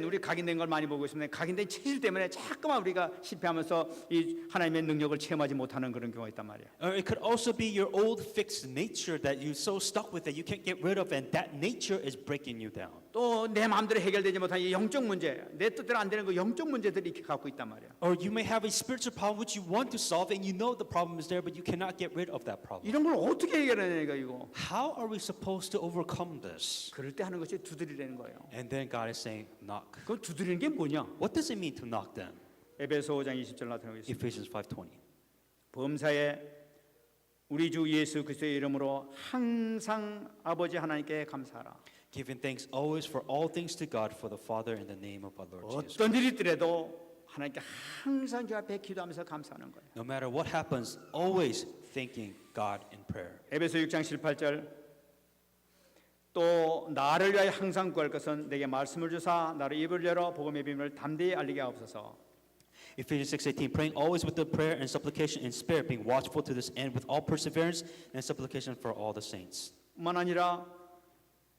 우리 각인된 걸 많이 보고 있습니다. 각인된 체질 때문에 자꾸만 우리가 실패하면서 이 하나님의 능력을 체험하지 못하는 그런 경우가 있단 말이에요. Or it could also be your old fixed nature that you're so stuck with that you can't get rid of, and that nature is breaking you down. 또 내 마음대로 해결되지 못한 이 영적 문제, 내 뜻대로 안 되는 그 영적 문제들이 이렇게 갖고 있단 말이에요. Or you may have a spiritual problem which you want to solve, and you know the problem is there, but you cannot get rid of that problem. 이런 걸 어떻게 해결해야 되냐 이거. How are we supposed to overcome this? 그럴 때 하는 것이 두드리라는 거예요. And then God is saying, knock. 그 두드리는 게 뭐냐? What does it mean to knock then? 에베소 5장 20절 나타나고 있습니다. Ephesians 5:20. 범사에 우리 주 예수 그리스도의 이름으로 항상 아버지 하나님께 감사하라. Giving thanks always for all things to God for the Father in the name of our Lord Jesus. 어떤 일이 있더라도 하나님께 항상 주 앞에 기도하면서 감사하는 거예요. No matter what happens, always thanking God in prayer. 에베소 6장 18절 또 나를 위하여 항상 구할 것은 내게 말씀을 주사 나를 입을 열어 복음의 비밀을 담대히 알리게 하옵소서. Ephesians 6:18, praying always with the prayer and supplication in spirit, being watchful to this end with all perseverance and supplication for all the saints. 뿐만 아니라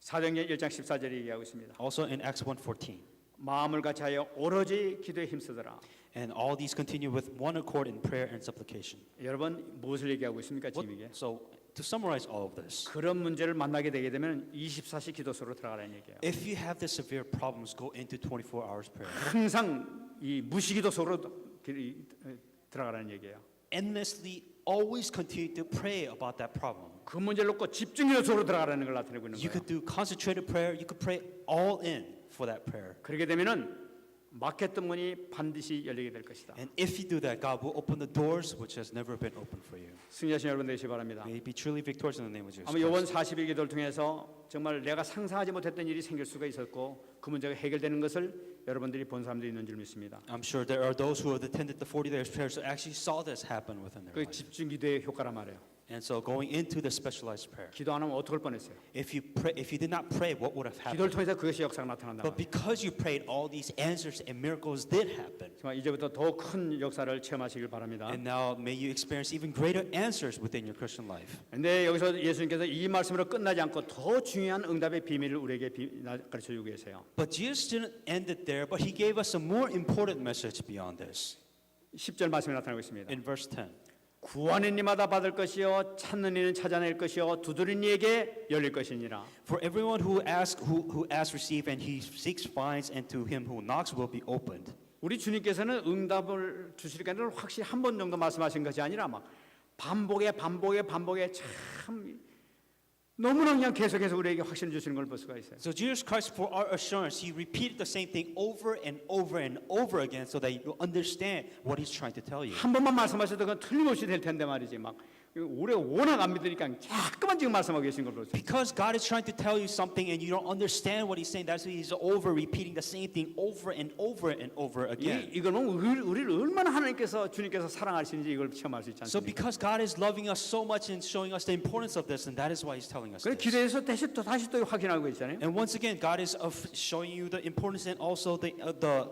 사도행전 1장 14절에 얘기하고 있습니다. Also in Acts 1:14, 마음을 같이하여 오로지 기도에 힘쓰더라. and all these continue with one accord in prayer and supplication. 여러분 무엇을 얘기하고 있습니까 지금 이게? So to summarize all of this, 그런 문제를 만나게 되게 되면 24시 기도소로 들어가라는 얘기예요. if you have the severe problems, go into 24 hours prayer. 항상 이 무시기도소로 들어가라는 얘기예요. Endlessly, always continue to pray about that problem. 그 문제를 놓고 집중기도소로 들어가라는 걸 나타내고 있는 You 거예요. could do concentrated prayer. You could pray all in for that prayer. 그렇게 되면은 막혔던 문이 반드시 열리게 될 것이다. And if you do that, God will open the doors which has never been opened for you. 승리하신 여러분 되시기 바랍니다. May you be truly victorious in the name of Jesus 아마 요번 Christ. 40일 기도를 통해서 정말 내가 상상하지 못했던 일이 생길 수가 있었고 그 문제가 해결되는 것을 여러분들이 본 사람들이 있는 줄 믿습니다. I'm sure there are those who have attended the 40 days prayers who actually saw this happen within their 그 life. 집중 기도의 효과란 말이에요. And so going into the specialized prayer, 기도 안 하면 어떡할 뻔했어요. if you did not pray, what would have 기도를 happened? 통해서 그것이 역사가 나타난다. But because you prayed, all these answers and miracles did happen. 정말 이제부터 더 큰 역사를 체험하시길 바랍니다. And now may you experience even greater answers within your Christian life. 근데 여기서 예수님께서 이 말씀으로 끝나지 않고 더 중요한 응답의 비밀을 우리에게 가르쳐 주고 계세요. But Jesus didn't end it there, but he gave us a more important message beyond this. 10절 말씀에 나타나고 있습니다. In verse 10. 구하는 이마다 받을 것이요 찾는 이는 찾아낼 것이요 두드리는 이에게 열릴 것이니라. For everyone who asks receive, and he seeks finds, and to him who knocks will be opened. 우리 주님께서는 응답을 주실 거는 확실히 한 번 정도 말씀하신 것이 아니라 막 반복에 참 너무나 그냥 계속해서 우리에게 확신을 주시는 걸 볼 수가 있어요. So Jesus Christ, for our assurance, he repeated the same thing over and over and over again, so that you understand what he's trying to tell you. 한 번만 말씀하셔도 그건 틀림없이 될 텐데 말이지 막 우리가 워낙 안 믿으니까 자꾸만 지금 말씀하고 계신 걸 보세요. Because God is trying to tell you something and you don't understand what he's saying, that's why he's over repeating the same thing over and over and over again. 이거는 우리를 얼마나 하나님께서 주님께서 사랑하시는지 이걸 체험할 수 있지 So 않습니까? because God is loving us so much and showing us the importance of this, and that is why he's telling us 그래 this. 기도해서 다시 또 확인하고 있잖아요. And once again, God is showing you the importance and also the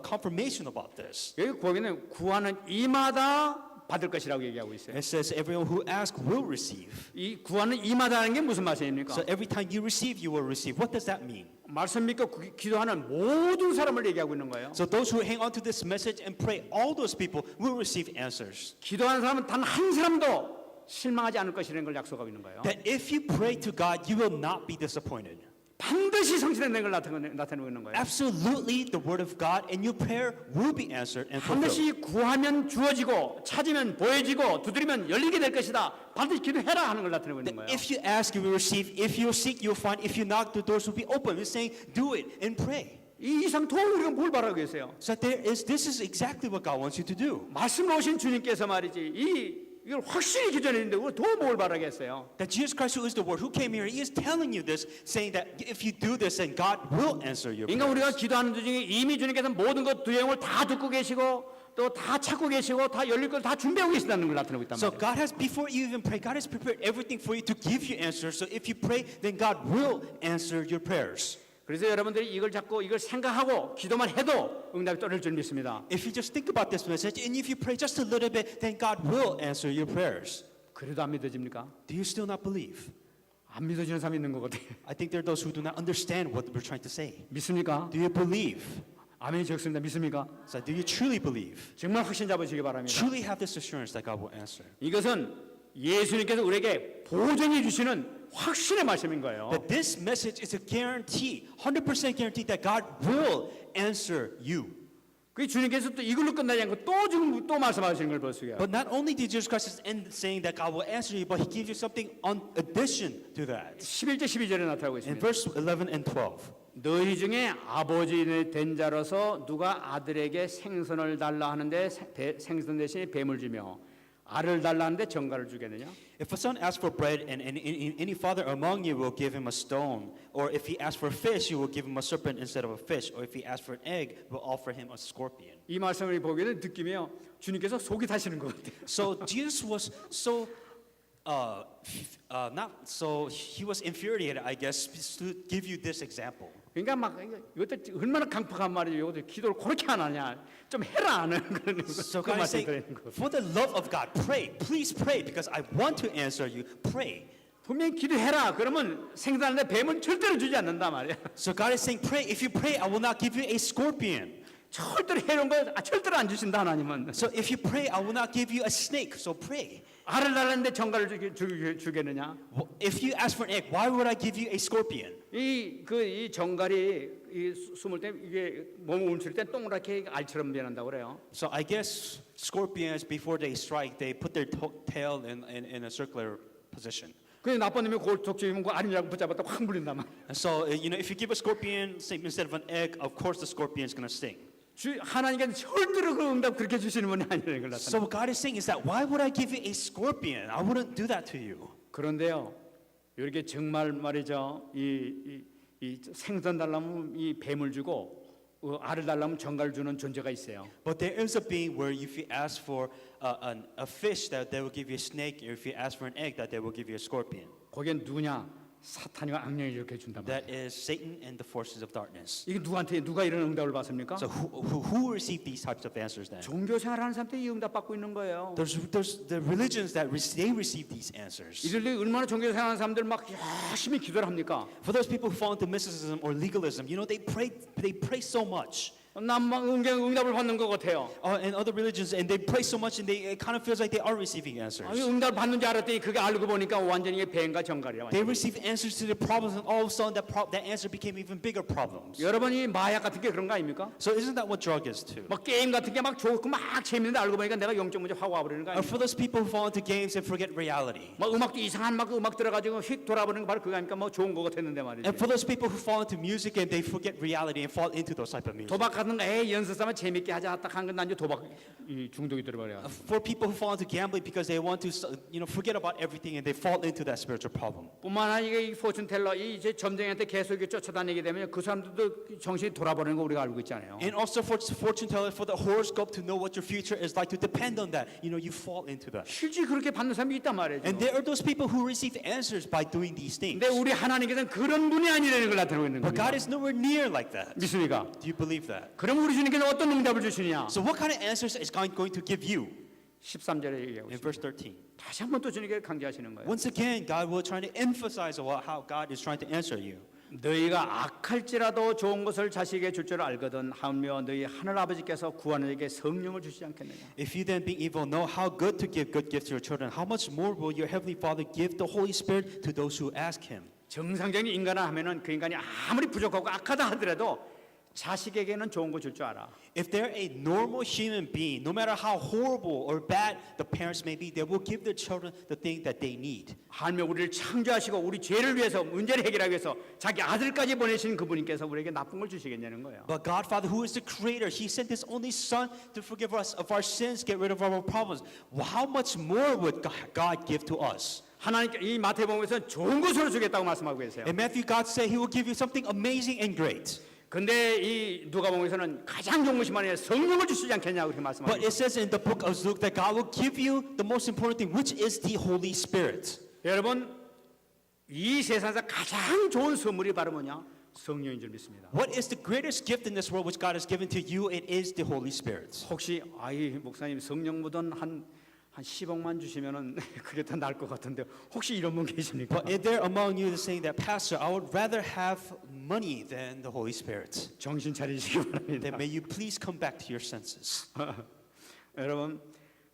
confirmation about this. 여기 거기는 구하는 이마다 받을 것이라고 얘기하고 있어요. It says everyone who asks will receive. 이 구하는 이마다는 게 무슨 말씀입니까? So every time you receive, you will receive. What does that mean? 말씀 믿고 기도하는 모든 사람을 얘기하고 있는 거예요. So those who hang on to this message and pray, all those people will receive answers. 기도하는 사람은 단 한 사람도 실망하지 않을 것이라는 걸 약속하고 있는 거예요. That if you pray to God, you will not be disappointed. 반드시 성취된다는 걸 나타내고 있는 거예요. Absolutely, the word of God and your prayer will be answered and fulfilled. 반드시 구하면 주어지고 찾으면 보여지고 두드리면 열리게 될 것이다. 반드시 기도해라 하는 걸 나타내고 있는 거예요. If you ask, you will receive. If you seek, you will find. If you knock, the doors will be open. It's saying, do it and pray. 이 이상 더 우리가 뭘 바라고 계세요? So this is exactly what God wants you to do. 말씀으로 오신 주님께서 말이지 이걸 확실히 기존했는데 우리 더 뭘 바라겠어요? That Jesus Christ, who is the Word, who came here, He is telling you this, saying that if you do this, then God will answer your 그러니까 우리가 prayers. 기도하는 도중에 이미 주님께서 모든 것 두영을 다 듣고 계시고 또 다 찾고 계시고 다 열릴 걸 다 준비하고 계시다는 걸 나타내고 있단 So 말이에요. God has, before you even pray, God has prepared everything for you to give you answers. So if you pray, then God will answer your prayers. 그래서 여러분들이 이걸 잡고 이걸 생각하고 기도만 해도 응답이 떨어질 줄 믿습니다. If you just think about this message, and if you pray just a little bit, then God will answer your prayers. 그래도 안 믿어집니까? Do you still not believe? 안 믿어지는 사람이 있는 것 같아요. I think there are those who do not understand what we're trying to say. 믿습니까? Do you believe? 아멘이 적습니다. 믿습니까? So do you truly believe? 정말 확신 잡으시기 바랍니다. Truly have this assurance that God will answer. 이것은 예수님께서 우리에게 보증해 주시는 확신의 말씀인 거예요. That this message is a guarantee, 100% guarantee that God will answer you. 그 주님께서 또 이걸로 끝나지 않고 또 지금 또 말씀하시는 걸 볼 수 있어요. But not only did Jesus Christ end saying that God will answer you, but He gives you something in addition to that. 11절 12절에 나타나고 In 있습니다. verse 11 and 12. 너희 중에 아버지 된 자로서 누가 아들에게 생선을 달라 하는데 생선 대신에 뱀을 주며 알을 달라 하는데 정갈을 주겠느냐? If a son asks for bread, and any father among you will give him a stone, or if he asks for fish, you will give him a serpent instead of a fish, or if he asks for an egg, will offer him a scorpion. 이 말씀을 보기에는 느낌이요. 주님께서 속이 타시는 것 같아요. So Jesus was so he was infuriated, I guess, to give you this example. 그러니까 막 이것도 얼마나 강팍한 말이에요. 이것도 기도를 그렇게 안 하냐? 좀 해라 하는 그런 So 그 God is 말씀 saying, 드리는 거. for the love of God, pray, please pray, because I want to answer you. Pray. 분명히 기도해라. 그러면 생산하는데 뱀은 절대로 주지 않는다 말이야. So God is saying, pray. If you pray, I will not give you a scorpion. 절대로 해놓은 거 절대로 안 주신다 하나님은. So if you pray, I will not give you a snake. So pray. 알을 달라는데 정갈을 주겠느냐? If you ask for an egg, why would I give you a scorpion? 이 정갈이 숨을 때 이게 몸을 움츠릴 때 동그랗게 알처럼 변한다고 그래요. So I guess scorpions, before they strike, they put their tail in a circular position. 그 나쁜 놈이 그걸 독점이면 그 알이라고 붙잡았다 확 물린단 말이야. And so, if you give a scorpion instead of an egg, of course the scorpion is going to sting. 하나님께서 절대로 그 응답 그렇게 주시는 분이 아니라는 걸 So 나타내. what God is saying is that why would I give you a scorpion? I wouldn't do that to you. 그런데요, 이렇게 정말 말이죠, 이 생선 달라면 이 뱀을 주고 알을 달라면 정갈을 주는 존재가 있어요. But there is a being where if you ask for a fish, that they will give you a snake, or if you ask for an egg, that they will give you a scorpion. 거기엔 누구냐? 사탄이와 악령이 이렇게 준단 말이에요. That is Satan and the forces of darkness. 이게 누가 이런 응답을 받습니까? So who receive these types of answers then? 종교 생활하는 사람들이 이 응답 받고 있는 거예요. There's the religions that they receive these answers. 이들이 얼마나 종교 생활하는 사람들 막 열심히 기도를 합니까? For those people who fall into mysticism or legalism, you know, they pray so much. 난막 응답을 받는 것 같아요. And other religions, and they pray so much, and it kind of feels like they are receiving answers. 아니, 응답을 받는 줄 알았더니 그게 알고 보니까 완전히 뱀과 정갈이야. They receive answers to their problems, and all of a sudden that answer became even bigger problems. 여러분이 마약 같은 게 그런 거 아닙니까? So isn't that what drug is too? 막 게임 같은 게 막 좋고 막 재밌는데 알고 보니까 내가 영적 문제 확 와버리는 거 Or 아닙니까? for those people who fall into games and forget reality. 막 음악도 이상한 막 음악 들어가지고 휙 돌아버리는 거 바로 그거 아닙니까? 뭐 좋은 거 같았는데 말이지. And for those people who fall into music and they forget reality and fall into those type of music. 도박 같은 거 연습 삼아 재밌게 하자 딱 한 건 난 이제 도박 중독이 들어버려. For people who fall into gambling because they want to, forget about everything and they fall into that spiritual problem. 뿐만 아니라 이게 이 포춘 텔러 이제 점쟁이한테 계속 이렇게 쫓아다니게 되면 그 사람들도 정신이 돌아버리는 거 우리가 알고 있잖아요. And also for fortune teller, for the horoscope to know what your future is like, to depend on that, you fall into that. 실제 그렇게 받는 사람이 있단 말이죠. And there are those people who receive answers by doing these things. 근데 우리 하나님께서는 그런 분이 아니라는 걸 나타내고 있는 But God 겁니다. is nowhere near like that. 믿습니까? Do you believe that? 그럼 우리 주님께서 어떤 응답을 주시냐? So what kind of answers is God going to give you? 13절에 얘기하고 In 있습니다. verse 13. 다시 한 번 또 주님께 강조하시는 거예요. Once again, God will try to emphasize how God is trying to answer you. 너희가 악할지라도 좋은 것을 자식에게 줄 줄 알거든 하며 너희 하늘 아버지께서 구하는 에게 성령을 주시지 않겠느냐. If you then being evil know how good to give good gifts to your children, how much more will your heavenly Father give the Holy Spirit to those who ask Him? 정상적인 인간을 하면은 그 인간이 아무리 부족하고 악하다 하더라도 자식에게는 좋은 거 줄 줄 알아. If they're a normal human being, no matter how horrible or bad the parents may be, they will give their children the thing that they need. 하나님 우리를 창조하시고 우리 죄를 위해서 문제를 해결하기 위해서 자기 아들까지 보내신 그분께서 우리에게 나쁜 걸 주시겠냐는 거예요. But God, Father, who is the Creator, He sent His only Son to forgive us of our sins, get rid of our problems. How much more would God give to us? 하나님께 이 마태복음에서 좋은 것으로 주겠다고 말씀하고 계세요. In Matthew, God said He will give you something amazing and great. 근데 이 누가복음에서는 가장 좋은 것이 뭐냐 성령을 주시지 않겠냐고 그렇게 But 말씀하고 it says in the book of Luke that God will give you the most important thing, which is the Holy Spirit. 여러분 이 세상에서 가장 좋은 선물이 바로 뭐냐 성령인 줄 믿습니다. What is the greatest gift in this world which God has given to you? It is the Holy Spirit. 혹시 아이 목사님 성령 묻은 한 10억만 주시면은 그게 더 나을 것 같은데 혹시 이런 분 계십니까? But is there among you that's saying that, Pastor, I would rather have money than the Holy Spirit? 정신 차리시기 바랍니다. Then may you please come back to your senses. 여러분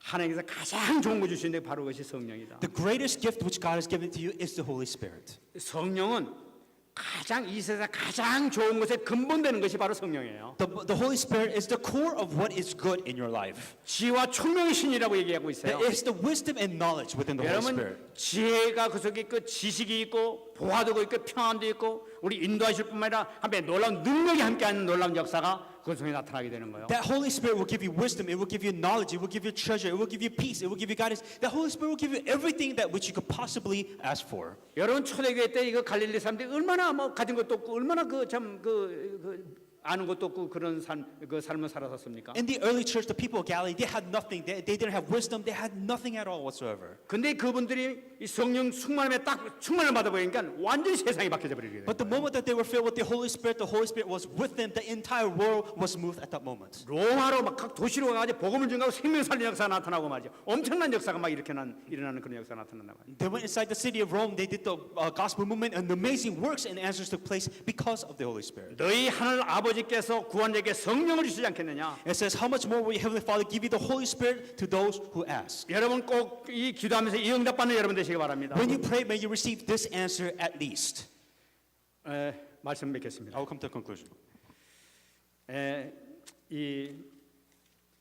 하나님께서 가장 좋은 거 주시는데 바로 그것이 성령이다. The greatest gift which God has given to you is the Holy Spirit. 성령은 가장 이 세상 가장 좋은 것의 근본되는 것이 바로 성령이에요. The Holy Spirit is the core of what is good in your life. 지혜와 총명의 신이라고 얘기하고 있어요. It is the wisdom and knowledge within the Holy Spirit. 여러분 지혜가 그 속에 있고 지식이 있고 보화도 있고 평안도 있고 우리 인도하실 뿐만 아니라 한편 놀라운 능력이 함께하는 놀라운 역사가 그 속에 나타나게 되는 거예요. That Holy Spirit will give you wisdom, it will give you knowledge, it will give you treasure, it will give you peace, it will give you guidance. That Holy Spirit will give you everything that which you could possibly ask for. 여러분 초대교회 때 이거 갈릴리 사람들이 얼마나 뭐 가진 것도 없고 얼마나 아는 것도 없고 그런 삶을 살았었습니까? In the early church, the people of Galilee, they had nothing. They didn't have wisdom. They had nothing at all whatsoever. 근데 그분들이 이 성령 충만함에 딱 충만을 받아보니까 완전히 세상이 바뀌어 버리게 돼요. But the moment that they were filled with the Holy Spirit was with them. The entire world was moved at that moment. 로마로 막 각 도시로 가가지고 복음을 전가하고 생명 살리는 역사가 나타나고 말이죠. 엄청난 역사가 막 일어나는 그런 역사가 나타난단 말이에요. They went inside the city of Rome. They did the gospel movement, and amazing works and answers took place because of the Holy Spirit. 너희 하늘 아버지께서 구원자에게 성령을 주시지 않겠느냐? It says, "How much more will your heavenly Father give you the Holy Spirit to those who ask?" 여러분 꼭 이 기도하면서 이 응답 받는 여러분 되시기 바랍니다. When you pray, may you receive this answer at least. 말씀 맺겠습니다. I will come to a conclusion. 이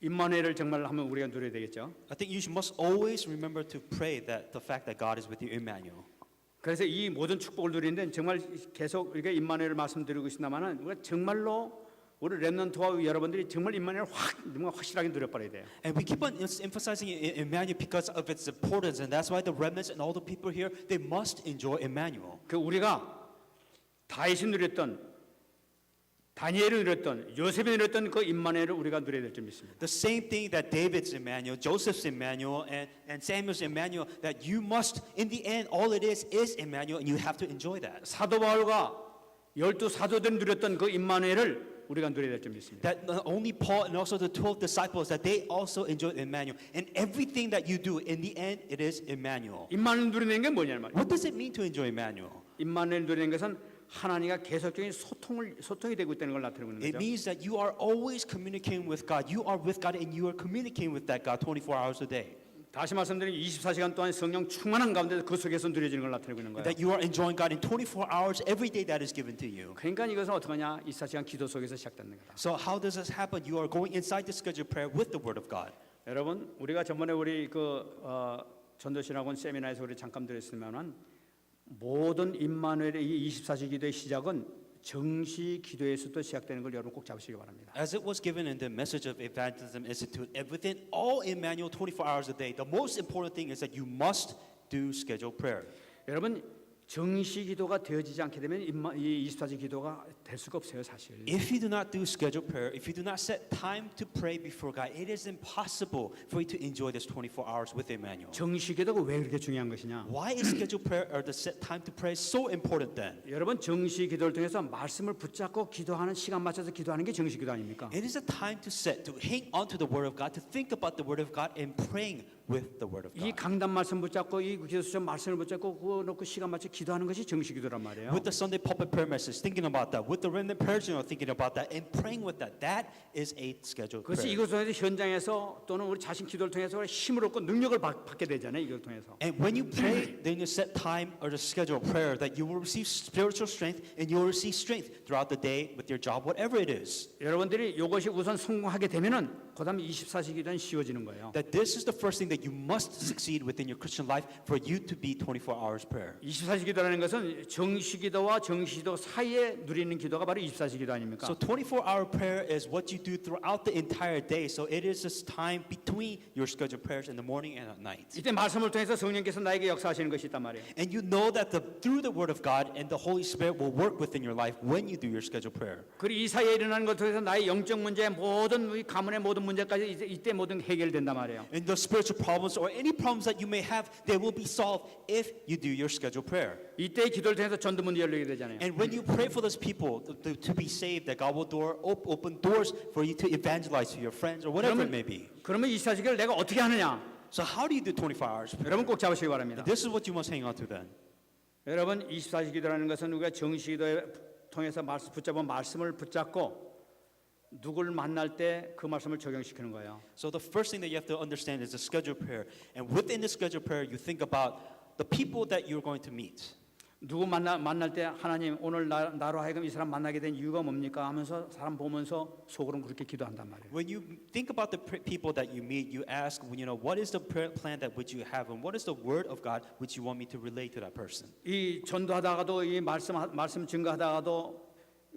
임마누엘을 정말 한번 우리가 누려야 되겠죠. I think you must always remember to pray that the fact that God is with you, Emmanuel. 그래서 이 모든 축복을 누리는데 정말 계속 우리가 임마누엘을 말씀드리고 있습니다만은 우리가 정말로 우리 렘넌트와 여러분들이 정말 임마누엘 뭔가 확실하게 누려버려야 돼요. And we keep on emphasizing Emmanuel because of its importance, and that's why the remnants and all the people here, they must enjoy Emmanuel. 그 우리가 다윗이 누렸던 다니엘이 누렸던 요셉이 누렸던 그 임마누엘을 우리가 누려야 될 줄 믿습니다. The same thing that David's Emmanuel, Joseph's Emmanuel, and Samuel's Emmanuel, that you must, in the end, all it is Emmanuel, and you have to enjoy that. 사도 바울과 12사도들이 누렸던 그 임마누엘을 우리가 누려야 될 줄 믿습니다. That not only Paul and also the 12 disciples, that they also enjoyed Emmanuel. And everything that you do, in the end, it is Emmanuel. 임마누엘 누리는 게 뭐냐는 말이에요. What does it mean to enjoy Emmanuel? 임마누엘 누리는 것은 하나님과 계속적인 소통이 되고 있다는 걸 나타내고 있는 It 거죠. means that you are always communicating with God. You are with God and you are communicating with that God 24 hours a day. 다시 말씀드리면 24시간 동안 성령 충만한 가운데 그 속에서 누려지는 걸 나타내고 있는 거예요. That you are enjoying God in 24 hours every day that is given to you. 그러니까 이것은 어떻게 하냐? 24시간 기도 속에서 시작되는 거다. So how does this happen? You are going inside the scheduled prayer with the Word of God. 여러분, 우리가 전번에 우리 전도신학원 세미나에서 우리 잠깐 드렸으면은 모든 임마누엘의 이 24시 기도의 시작은 정시 기도에서도 시작되는 걸 여러분 꼭 잡으시기 바랍니다. As it was given in the message of Evangelism Institute, and within all Emmanuel 24 hours a day, the most important thing is that you must do scheduled prayer. 여러분, 정시 기도가 되어지지 않게 되면 이 24시 기도가 될 수가 없어요, 사실. If you do not do scheduled prayer, if you do not set time to pray before God, it is impossible for you to enjoy this 24 hours with Emmanuel. 정시 기도가 왜 그렇게 중요한 것이냐? Why is scheduled prayer or the set time to pray so important then? 여러분, 정시 기도를 통해서 말씀을 붙잡고 기도하는 시간 맞춰서 기도하는 게 정시 기도 아닙니까? It is a time to set, to hang on to the Word of God, to think about the Word of God and praying with the Word of 이 God. 강단 말씀 붙잡고 이 기도수점 말씀을 붙잡고 그거 놓고 시간 맞춰 기도하는 것이 정시 기도란 말이에요. With the Sunday pulpit prayer message, thinking about that. With the remnant prayers, thinking about that and praying with that. That is a scheduled 그것이 prayer. 이것을 통해서 현장에서 또는 우리 자신 기도를 통해서 힘을 얻고 능력을 받게 되잖아요. 이걸 통해서. And when you pray, then you set time or the scheduled prayer that you will receive spiritual strength and you will receive strength throughout the day with your job, whatever it is. 여러분들이 이것이 우선 성공하게 되면은 그다음에 24시 기도는 쉬워지는 거예요. That this is the first thing that you must succeed within your Christian life for you to be 24 hours prayer. 24시 기도라는 것은 정시 기도와 정시 기도 사이에 누리는 기도가 바로 24시 기도 아닙니까? So 24-hour prayer is what you do throughout the entire day. So it is this time between your scheduled prayers in the morning and at night. 이때 말씀을 통해서 성령께서 나에게 역사하시는 것이 있단 말이에요. And you know that through the Word of God and the Holy Spirit will work within your life when you do your scheduled prayer. 그리고 이 사이에 일어나는 것을 통해서 나의 영적 문제 모든 우리 가문의 모든 문제까지 이때 모든 해결된단 말이에요. And the spiritual problems or any problems that you may have, they will be solved if you do your scheduled prayer. 이때 기도를 통해서 전도 문이 열리게 되잖아요. And when you pray for those people to be saved, that God will open doors for you to evangelize to your friends or whatever it may be. 그러면 24시간을 내가 어떻게 하느냐? So how do you do 24 hours? 여러분 꼭 잡으시기 바랍니다. This is what you must hang on to then. 여러분 24시 기도라는 것은 우리가 정시 기도에 통해서 붙잡은 말씀을 붙잡고 누구를 만날 때 그 말씀을 적용시키는 거예요. So the first thing that you have to understand is the scheduled prayer. And within the scheduled prayer, you think about the people that you're going to meet. 누구 만날 때 하나님 오늘 나로 하여금 이 사람 만나게 된 이유가 뭡니까 하면서 사람 보면서 속으로 그렇게 기도한단 말이에요. When you think about the people that you meet, you ask, what is the prayer plan that which you have, and what is the word of God which you want me to relate to that person? 이 전도하다가도 이 말씀 증거하다가도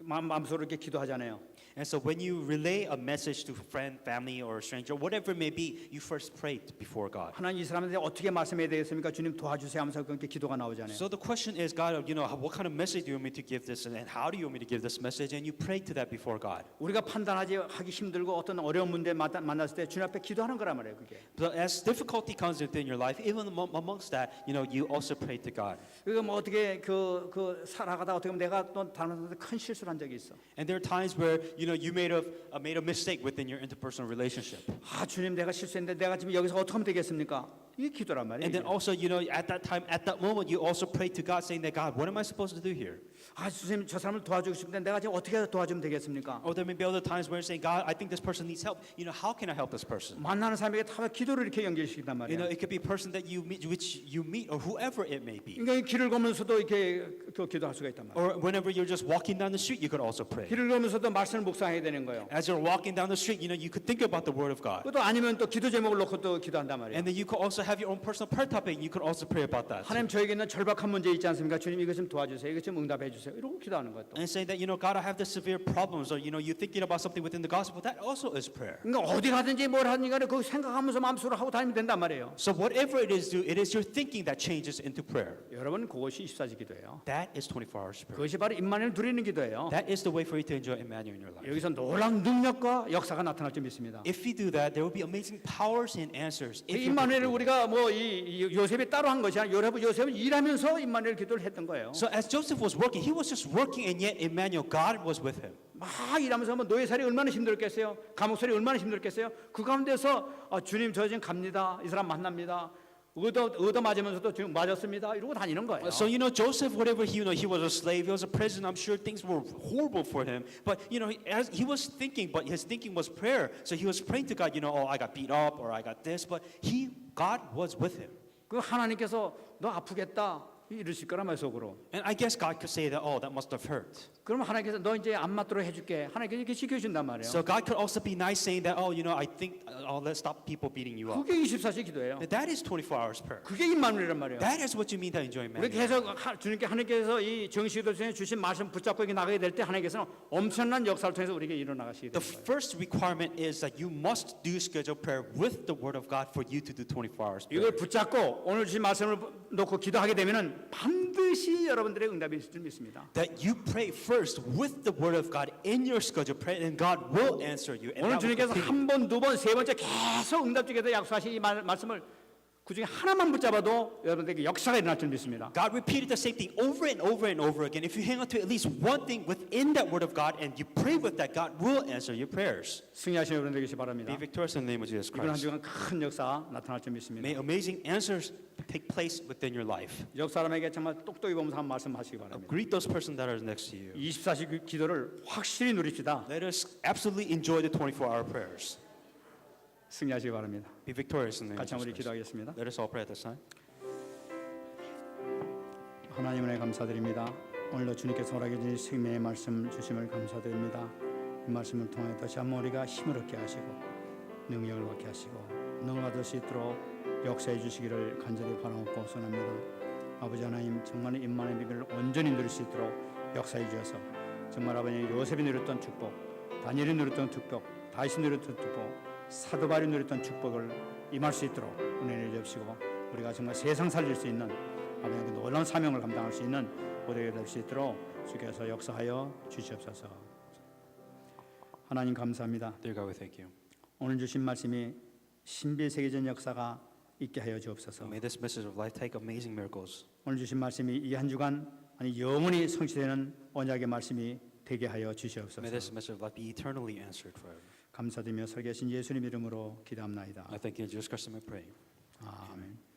마음속으로 이렇게 기도하잖아요. And so when you relay a message to a friend, family, or a stranger, whatever it may be, you first pray before God. 하나님 이 사람한테 어떻게 말씀해야 되겠습니까? 주님 도와주세요 하면서 그렇게 기도가 나오잖아요. So the question is, God, what kind of message do you want me to give this, and how do you want me to give this message? And you pray to that before God. 우리가 하기 힘들고 어떤 어려운 문제 만났을 때 주님 앞에 기도하는 거란 말이에요, 그게. But as difficulty comes within your life, even amongst that, you also pray to God. 그거 뭐 어떻게 그 살아가다 어떻게 보면 내가 또 다른 사람한테 큰 실수를 한 적이 있어. And there are times where you made a mistake within your interpersonal relationship. 아 주님 내가 실수했는데 내가 지금 여기서 어떻게 하면 되겠습니까? 이게 기도란 말이에요. And then also, at that time, at that moment, you also pray to God, saying that, God, what am I supposed to do here? 아 주님 저 사람을 도와주고 싶은데 내가 지금 어떻게 도와주면 되겠습니까? Or there may be other times where you're saying, God, I think this person needs help. How can I help this person? 만나는 사람에게 다 기도를 이렇게 연결시킨단 말이에요. It could be a person that you meet, or whoever it may be. 그러니까 길을 걸으면서도 이렇게 기도할 수가 있단 말이에요. Or whenever you're just walking down the street, you could also pray. 길을 걸으면서도 말씀을 묵상해야 되는 거예요. As you're walking down the street, you could think about the Word of God. 또 아니면 또 기도 제목을 놓고 또 기도한단 말이에요. And then you could also also have your own personal prayer topic. You can also pray about that. 하나님 저에게 있는 절박한 문제 있지 않습니까? 주님 이것 좀 도와주세요. 이것 좀 응답해 주세요. 이러고 기도하는 것도. And saying that, God, I have the severe problems, or, you're thinking about something within the gospel, that also is prayer. 그러니까 어디 가든지 뭘 하든지 간에 그 생각하면서 마음속으로 하고 다니면 된단 말이에요. So whatever it is, it is your thinking that changes into prayer. 여러분 그것이 24시 기도예요. That is 24 hours prayer. 그것이 바로 임마누엘 누리는 기도예요. That is the way for you to enjoy Emmanuel in your life. 여기서 놀라운 능력과 역사가 나타날 줄 믿습니다. If you do that, there will be amazing powers and answers. If you 임마누엘을 do that. 우리가 뭐 이 요셉이 따로 한 것이 아니라 요셉은 일하면서 임마누엘 기도를 했던 거예요. So as Joseph was working, he was just working, and yet Emmanuel, God was with him. 막 일하면서 뭐 노예살이 얼마나 힘들었겠어요. 감옥살이 얼마나 힘들었겠어요. 그 가운데서 주님 저 지금 갑니다. 이 사람 만납니다. 얻어 맞으면서도 지금 맞았습니다. 이러고 다니는 거예요. So Joseph, whatever he was a slave, he was a prisoner. I'm sure things were horrible for him. But as he was thinking, but his thinking was prayer. So he was praying to God. Oh, I got beat up, or I got this. But God was with him. 그 하나님께서 너 아프겠다 이러실 거란 말이에요 속으로. And I guess God could say that, oh, that must have hurt. 그러면 하나님께서 너 이제 안 맞도록 해줄게. 하나님께서 이렇게 지켜준단 말이에요. So God could also be nice, saying that, oh, I think let's stop people beating you up. 그게 24시 기도예요. That is 24 hours prayer. 그게 임마누엘이란 말이에요. That is what you mean to enjoy 우리 Emmanuel. 계속 주님께 하나님께서 이 정식기도 중에 주신 말씀 붙잡고 이렇게 나가게 될 때 하나님께서는 엄청난 역사를 통해서 우리에게 일어나가시게 The 되는 거예요. first requirement is that you must do scheduled prayer with the Word of God for you to do 24 hours prayer. 이걸 붙잡고 오늘 주신 말씀을 놓고 기도하게 되면은 반드시 여러분들의 응답이 있을 줄 믿습니다. That you pray first with the Word of God in your scheduled prayer, and God will answer you. And 오늘 that will 주님께서 continue. 한 번, 두 번, 세 번째 계속 응답 주게 약속하신 이 말씀을 그 중에 하나만 붙잡아도 여러분들에게 역사가 일어날 줄 믿습니다. God repeated the same thing over and over and over again. If you hang on to at least one thing within that Word of God and you pray with that, God will answer your prayers. 승리하시는 여러분 되시기 바랍니다. Be victorious in the name of Jesus 이번 한 Christ. 주간 큰 역사 나타날 줄 믿습니다. May amazing answers take place within your life. 역 사람에게 정말 똑똑히 보면서 한 말씀 하시기 바랍니다. Greet those person that are next to you. 24시 기도를 확실히 누립시다. Let us absolutely enjoy the 24-hour prayers. 승리하시기 바랍니다. Be victorious in the name of 같이 한번 Jesus Christ. 기도하겠습니다. Let us all pray at this time. 하나님 은혜 감사드립니다. 오늘도 주님께서 허락해 주신 생명의 말씀 주심을 감사드립니다. 이 말씀을 통해 다시 한번 우리가 힘을 얻게 하시고 능력을 받게 하시고 능을 받을 수 있도록 역사해 주시기를 간절히 바라고 소원합니다. 아버지 하나님 정말 임마누엘 비밀을 온전히 누릴 수 있도록 역사해 주셔서 정말 아버지 요셉이 누렸던 축복, 다니엘이 누렸던 축복, 다윗이 누렸던 축복, 사도 바울이 누렸던 축복을 임할 수 있도록 은혜를 주시고 우리가 정말 세상 살릴 수 있는 아버지 그 놀라운 사명을 감당할 수 있는 우리가 될 수 있도록 주께서 역사하여 주시옵소서. 하나님 감사합니다. Dear God, we thank you. 오늘 주신 말씀이 신비세계적 역사가 있게 하여 주옵소서. May this message of life take amazing miracles. 오늘 주신 말씀이 이 한 주간 아니 영원히 성취되는 언약의 말씀이 되게 하여 May 주시옵소서. this message of life be eternally answered forever. 감사드리며 설계하신 예수님 이름으로 기도합나이다. I thank you in Jesus Christ, and I pray. 아멘.